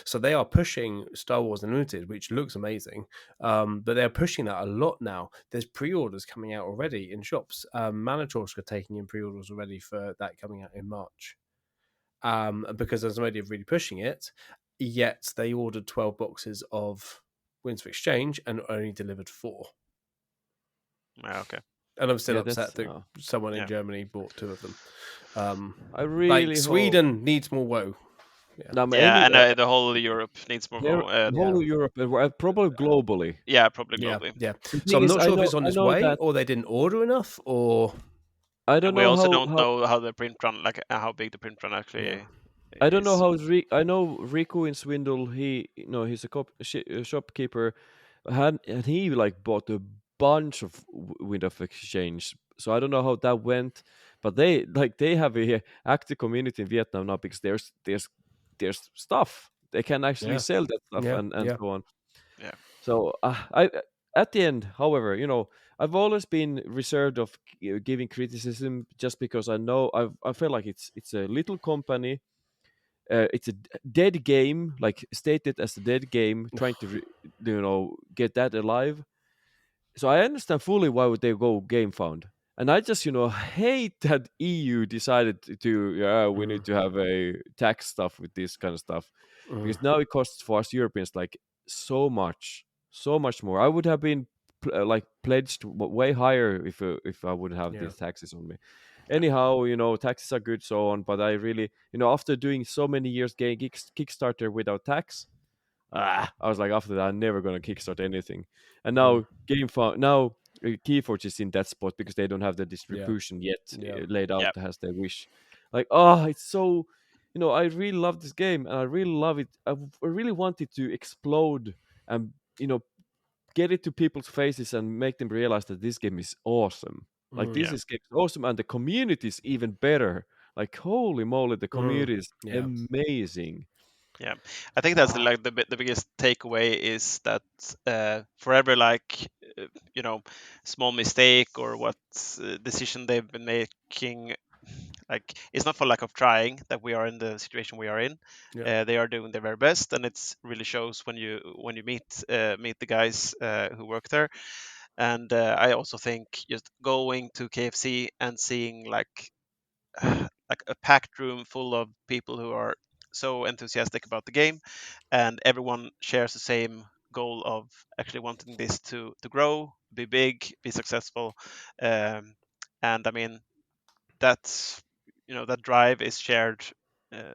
So they are pushing Star Wars Unlimited, which looks amazing, but they're pushing that a lot now. There's pre-orders coming out already in shops. Manitorsk are taking in pre-orders already for that coming out in March, because Asmodee are really pushing it. Yet they ordered 12 boxes of Winds of Exchange and only delivered 4. Okay. And I'm still upset that someone in Germany bought 2 of them. I really Sweden needs more WoW. And the whole Europe needs more WoW. Whole Europe, probably globally. Yeah, probably globally. Yeah. So I'm not sure if it's on its way, or they didn't order enough, or I don't know. We also don't know how the print run, how big the print run actually. Yeah. I don't know how. I know Riku in Swindle. He's a shopkeeper, and he bought a bunch of Wind of Exchange. So I don't know how that went, but they have a active community in Vietnam now because there's stuff they can actually sell that stuff and so on. Yeah. So I at the end, however, I've always been reserved of giving criticism just because I feel like it's a little company. It's a dead game, stated as a dead game, trying to get that alive. so I understand fully why would they go game found. And I just, hate that EU decided to, yeah, we need to have a tax stuff with this kind of stuff, because now it costs for us Europeans like so much more. I would have been like pledged way higher if I would have these taxes on me. Anyhow, taxes are good, so on. But I really, after doing so many years game Kickstarter without tax, I was like, after that, I'm never gonna kickstart anything. And now KeyForge is in that spot because they don't have the distribution yet laid out Yep. as they wish. Like, oh, it's so, I really love this game and I really love it. I really want it to explode and get it to people's faces and make them realize that this game is awesome. Like this is game is awesome, and the community is even better. Like, holy moly, the community is amazing. Yeah, I think that's like the biggest takeaway is that for every like small mistake or what decision they've been making, like it's not for lack of trying that we are in the situation we are in. They are doing their very best, and it's really shows when you meet the guys who work there. And I also think just going to KFC and seeing like like a packed room full of people who are so enthusiastic about the game, and everyone shares the same goal of actually wanting this to grow, be big, be successful. And I mean, that's that drive is shared, uh,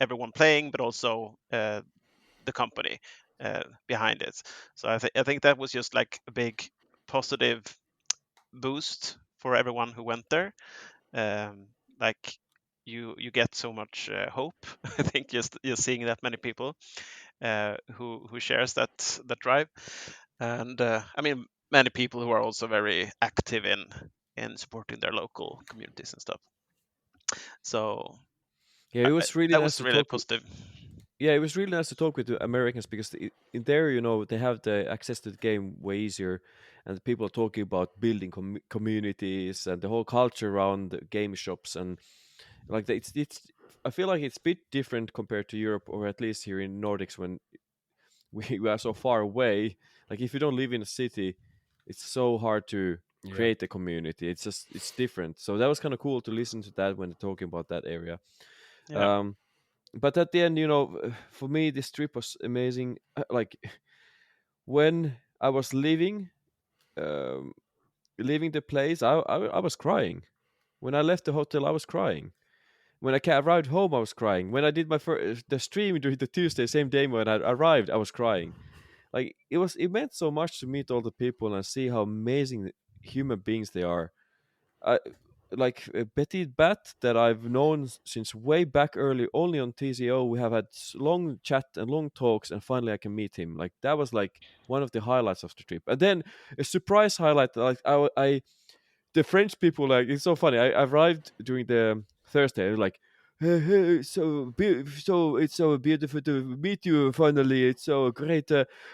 everyone playing, but also the company behind it. So I think that was just like a big positive boost for everyone who went there. Like you get so much hope. I think just seeing that many people who shares that drive, and I mean many people who are also very active in supporting their local communities and stuff. So Yeah, it was really that nice was to really talk. positive. Yeah, it was really nice to talk with the Americans because in there, they have the access to the game way easier, and people are talking about building communities and the whole culture around the game shops, and like it's. I feel like it's a bit different compared to Europe, or at least here in Nordics when we are so far away. Like if you don't live in a city, it's so hard to create a community. It's different. So that was kind of cool to listen to that when talking about that area. Yeah. But at the end, for me, this trip was amazing. Like when I was um, leaving the place, I was crying. When I left the hotel, I was crying. When I arrived home, I was crying. When I did my first the stream during the Tuesday, same day when I arrived, I was crying. Like it meant so much to meet all the people and see how amazing human beings they are. I like Betty Bat that I've known since way back early, only on TCO. We have had long chat and long talks, and finally I can meet him. Like that was like one of the highlights of the trip. And then a surprise highlight, like I the French people, like it's so funny. I arrived during the Thursday, like. Hey, hey, so it's so beautiful to meet you finally. It's so great.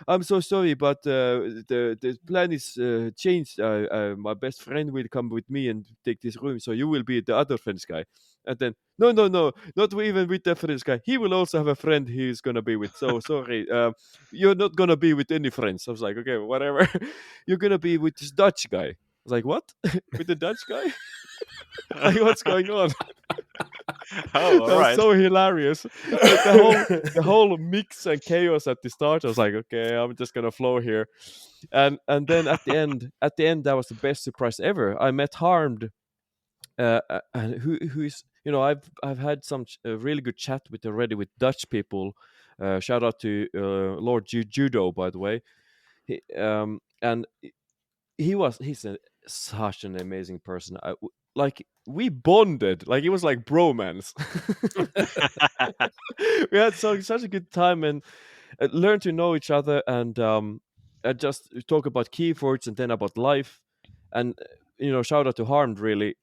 I'm so sorry, but the plan is changed. My best friend will come with me and take this room, so you will be the other French guy. And then no, no, no, not even with the French guy. He will also have a friend he's gonna be with. So sorry, you're not gonna be with any friends. I was like, okay, whatever. You're gonna be with this Dutch guy. I was like, what? With the Dutch guy? Like, what's going on? Oh, all That was right. so hilarious. Like the whole mix and chaos at the start. I was like, okay, I'm just gonna flow here. And then at the end, that was the best surprise ever. I met Harmed, and who's I've had some really good chat with already with Dutch people. Shout out to Lord Judo, by the way. And such an amazing person. Like we bonded, like it was like bromance. We had such a good time and learned to know each other, and just talk about keywords and then about life. And shout out to Harmed, really.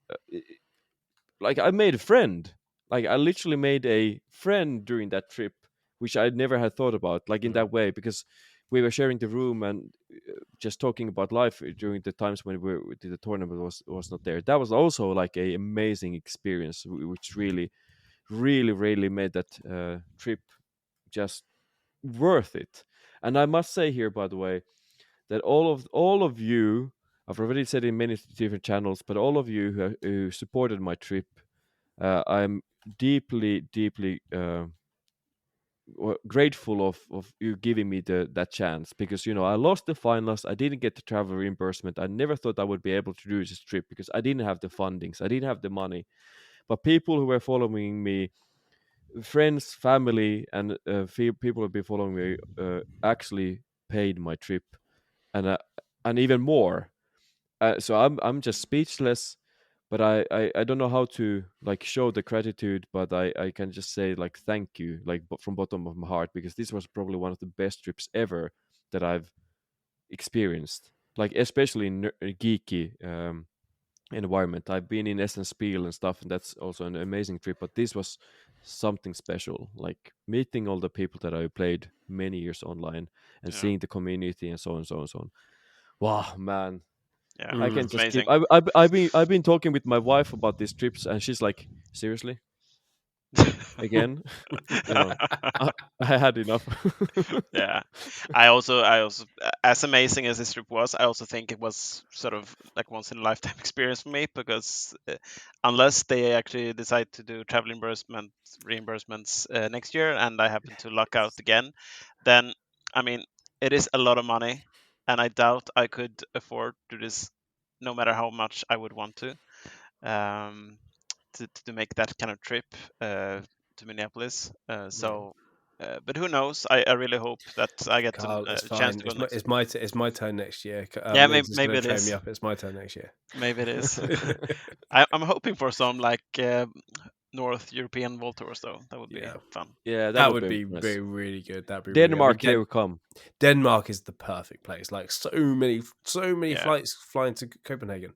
Like I made a friend. Like I literally made a friend during that trip, which I never had thought about, like in that way, because we were sharing the room and just talking about life during the times when the tournament was not there. That was also like a amazing experience, which really, really, really made that trip just worth it. And I must say here, by the way, that all of you, I've already said in many different channels, but all of you who supported my trip, I'm deeply grateful of you giving me that chance, because I lost the finals. I didn't get the travel reimbursement. I never thought I would be able to do this trip because I didn't have the fundings, I didn't have the money. But people who were following me, friends, family, and people who have been following me, actually paid my trip, and even more. So I'm just speechless. But I don't know how to like show the gratitude, but I can just say like thank you, like from bottom of my heart, because this was probably one of the best trips ever that I've experienced, like especially in geeky environment. I've been in Essen Spiel and stuff, and that's also an amazing trip, but this was something special, like meeting all the people that I played many years online and Yeah. seeing the community and so on and so on and so on. Wow, man. Yeah, I can it's just keep. amazing. I've been talking with my wife about these trips, and she's like, "Seriously, again?" I, I had enough. Yeah, I also, as amazing as this trip was, I also think it was sort of like once in a lifetime experience for me, because unless they actually decide to do travel reimbursements next year, and I happen to luck out again, then I mean it is a lot of money, and I doubt I could afford to do this, no matter how much I would want um, to make that kind of trip to Minneapolis. But who knows? I really hope that I get Carl, it's a chance fine. to go It's my next. it's my turn next year. Yeah, Liz is maybe going it to train me is. up. It's my turn next year. Maybe it is. I'm hoping for some like North European World Tours, though. That would be Yeah. fun. Yeah, That would be nice. really good. That'd be Denmark, really, here we come. Denmark is the perfect place. Like so many Yeah. flights flying to Copenhagen.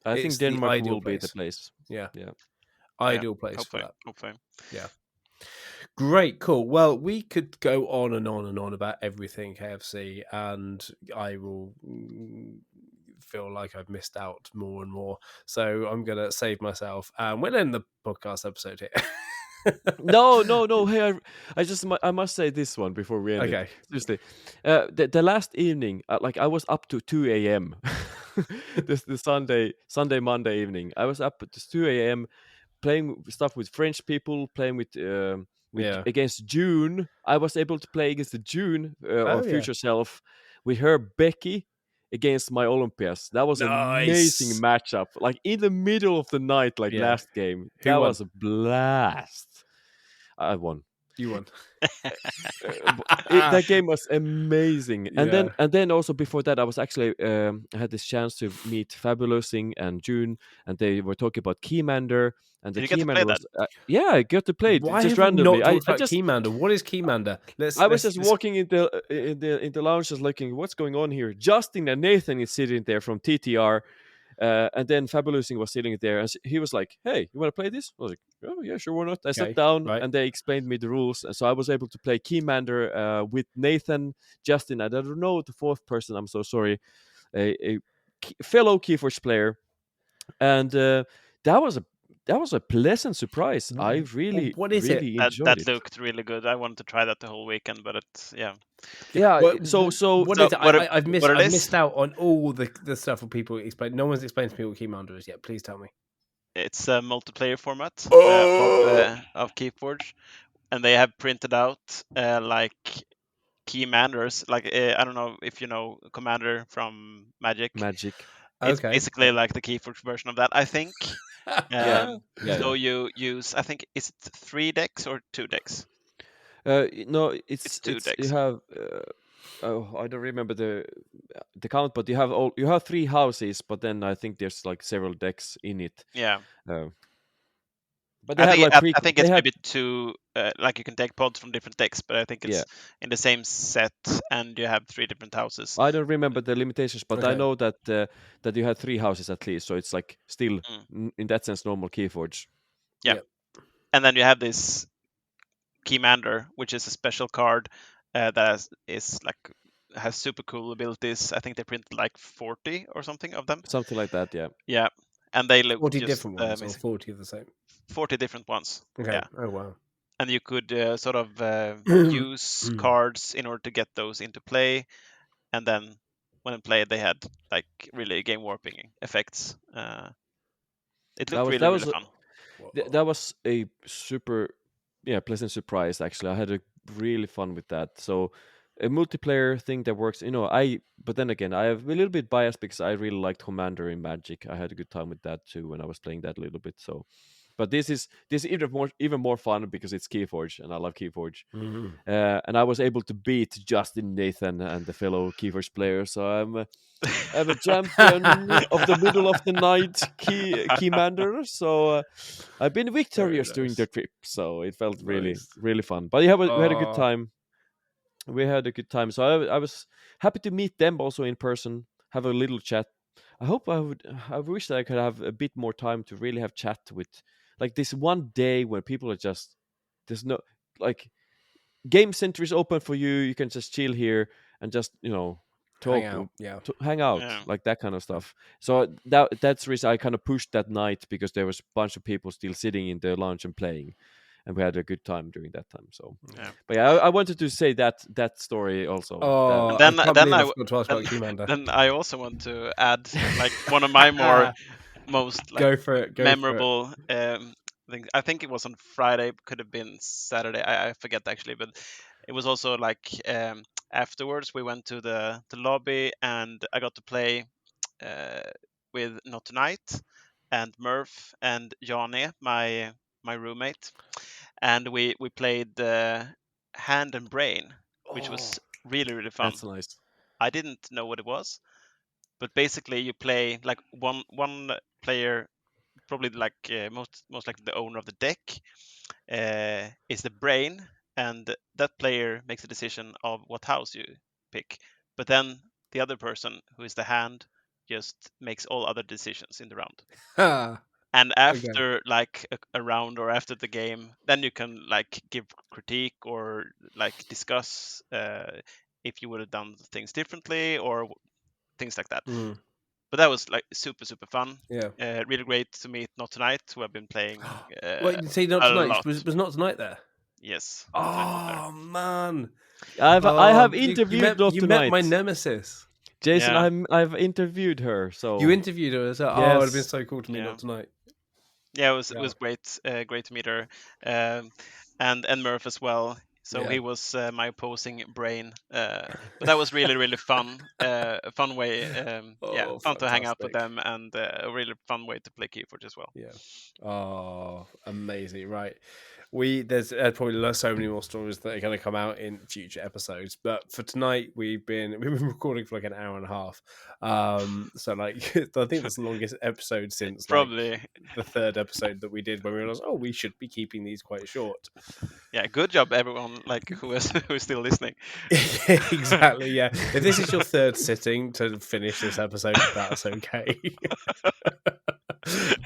I think It's the Denmark ideal will be the place. place. Yeah, Yeah. ideal place Hopefully, for that. hopefully. Yeah. Great, cool. Well, we could go on and on and on about everything KFC, and I will feel like I've missed out more and more. So I'm going to save myself, and we'll end the podcast episode here. No. Hey, I must say this one before we end Okay. it. Seriously, the last evening, like I was up to 2 a.m. The Sunday Monday evening, I was up at 2 a.m. playing stuff with French people, playing with Yeah. against June. I was able to play against the June our Oh, yeah. future self with her Becky against my Olympias. That was an amazing Nice. matchup. Like in the middle of the night, like Yeah. last game. Who That won? was a blast. I won. You won. That game was amazing. Yeah. And then also before that, I was actually I had this chance to meet Fabulousing and June, and they were talking about Keymander, and the Did you get to play Keymander that? was yeah, I got to play it Why just have we not randomly. talked about Keymander? What is Keymander? I was just walking in the lounge, just looking, what's going on here? Justin and Nathan is sitting there from TTR, and then Fabulousing was sitting there, and he was like, "Hey, you want to play this?" I was like, "Oh yeah, sure, why not?" I sat down, right. and they explained me the rules, and so I was able to play Keymander with Nathan, Justin, and I don't know the fourth person. I'm so sorry, a fellow KeyForge player, and that was a pleasant surprise. I really, what is it? really enjoyed That it. looked really good. I wanted to try that the whole weekend, but Yeah. So what is it? I've missed is? out on all the stuff for people explain. No one's explained to me what Keymander is yet. Please tell me. It's a multiplayer format Oh! of KeyForge, and they have printed out like Keymanders. Like I don't know if you know Commander from Magic. It's Okay. basically like the KeyForge version of that, I think. Yeah. So you use, I think, is it 3 decks or 2 decks? No, It's 2 you decks. have I don't remember the count, but you have 3 houses, but then I think there's like several decks in it. Yeah. But they have like I think it's maybe 2, like you can take pods from different decks, but I think it's in the same set, and you have 3 different houses. I don't remember the limitations, but I know that that you have 3 houses at least, so it's like still in that sense normal KeyForge. Yeah. And then you have this Keymander, which is a special card that has super cool abilities. I think they printed like 40 or something of them. Something like that, yeah. Yeah, and they look 40 just different ones, amazing. or 40 of the same. 40 different ones. Okay. Yeah. Oh wow. And you could sort of use cards in order to get those into play, and then when I played, they had like really game warping effects. It That looked was really really fun. that was a super pleasant surprise. Actually, I had a really fun with that. So a multiplayer thing that works. But then again, I have a little bit biased because I really liked Commander in Magic. I had a good time with that too when I was playing that a little bit. So, but this is even more fun because it's KeyForge and I love KeyForge. And I was able to beat Justin, Nathan, and the fellow KeyForge players. So I'm a champion of the middle of the night Keymander. So I've been victorious during the trip. So it felt really really fun. But yeah, we had a good time. We had a good time. So I was happy to meet them also in person, have a little chat. I wish that I could have a bit more time to really have chat with, like, this one day when people are just, there's no, like, Game Center is open for you. You can just chill here and just, talk, hang out, Yeah. like that kind of stuff. So that's the reason I kind of pushed that night, because there was a bunch of people still sitting in the lounge and playing, and we had a good time during that time. So, but yeah, I wanted to say that story also. Oh, then I forgot to ask about then, Keymander. then I also want to add like one of my more most like Go for it. memorable things. I think it was on Friday, could have been Saturday. I forget actually, but it was also like afterwards we went to the lobby and I got to play with Not Tonight and Murph and Jane, my roommate, and we played Hand and Brain, which was really really fun. That's nice. I didn't know what it was, but basically you play like one player, probably like most likely the owner of the deck, is the brain, and that player makes a decision of what house you pick. But then the other person, who is the hand, just makes all other decisions in the round. And after like a round or after the game, then you can like give critique or like discuss if you would have done things differently or things like that. But that was like super super fun. Really great to meet Not Tonight, who I've been playing. Wait, you say Not Tonight? Was Not Tonight there? Yes. Oh man, I have interviewed Not you Tonight. met my nemesis, Jason. I've interviewed her. So you interviewed her as well. Yes. Oh, it would have been so cool to meet Not Tonight. Yeah, it was great. Great to meet her, and Murph as well. So he was my opposing brain, but that was really really fun. A fun way, fun to hang out with them, and a really fun way to play KeyForge as well. Yeah. Oh, amazing! Right, there's probably so many more stories that are going to come out in future episodes. But for tonight, we've been recording for like an hour and a half. So like I think that's the longest episode since probably like, the third episode that we did, when we realized, we should be keeping these quite short. Yeah, good job everyone, like who's still listening. Exactly. Yeah. If this is your third sitting to finish this episode, that's okay.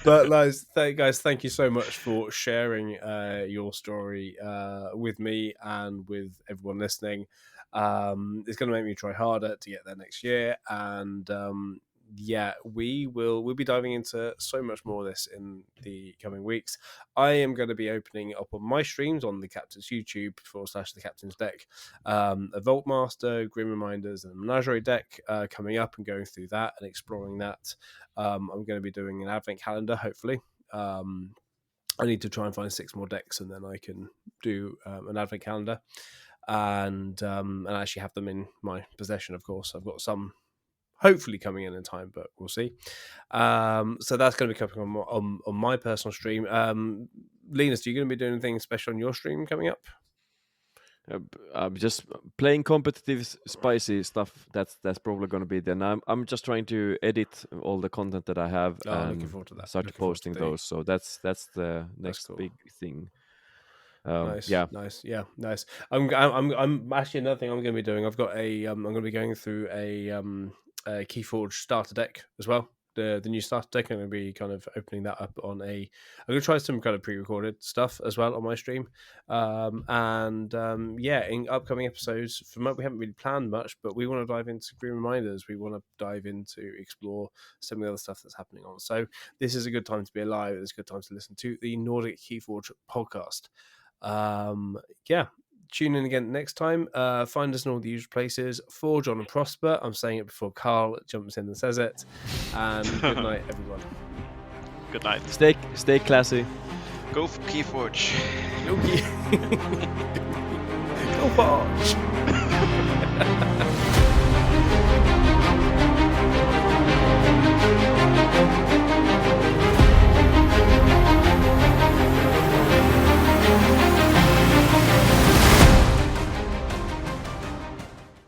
But guys, thank you so much for sharing your story with me and with everyone listening. It's going to make me try harder to get there next year, and we'll be diving into so much more of this in the coming weeks. I am going to be opening up on my streams on the Captain's YouTube / the Captain's Deck, a Vault Master, Grim Reminders, and a Menagerie deck coming up, and going through that and exploring that. I'm going to be doing an advent calendar, hopefully. I need to try and find 6 more decks, and then I can do an advent calendar, and actually have them in my possession. Of course, I've got some hopefully coming in time, but we'll see. So that's going to be coming on my personal stream. Linus, are you going to be doing anything special on your stream coming up? I'm just playing competitive spicy stuff. That's probably going to be then. I'm just trying to edit all the content that I have and looking forward to that. Start posting those. So that's the next big thing. Nice. I'm actually, another thing I'm going to be doing. I've got I'm going to be going through a KeyForge starter deck as well. The new starter deck. I'm going to be kind of opening that up I'm going to try some kind of pre-recorded stuff as well on my stream. In upcoming episodes, we haven't really planned much, but we want to dive into Green Reminders. We want to dive into explore some of the other stuff that's happening on. So this is a good time to be alive. It's a good time to listen to the Nordic KeyForge podcast. tune in again next time. Find us in all the usual places. Forge on and prosper. I'm saying it before Carl jumps in and says it. And good night, everyone. Good night. Stay classy. Go for KeyForge. Go Forge.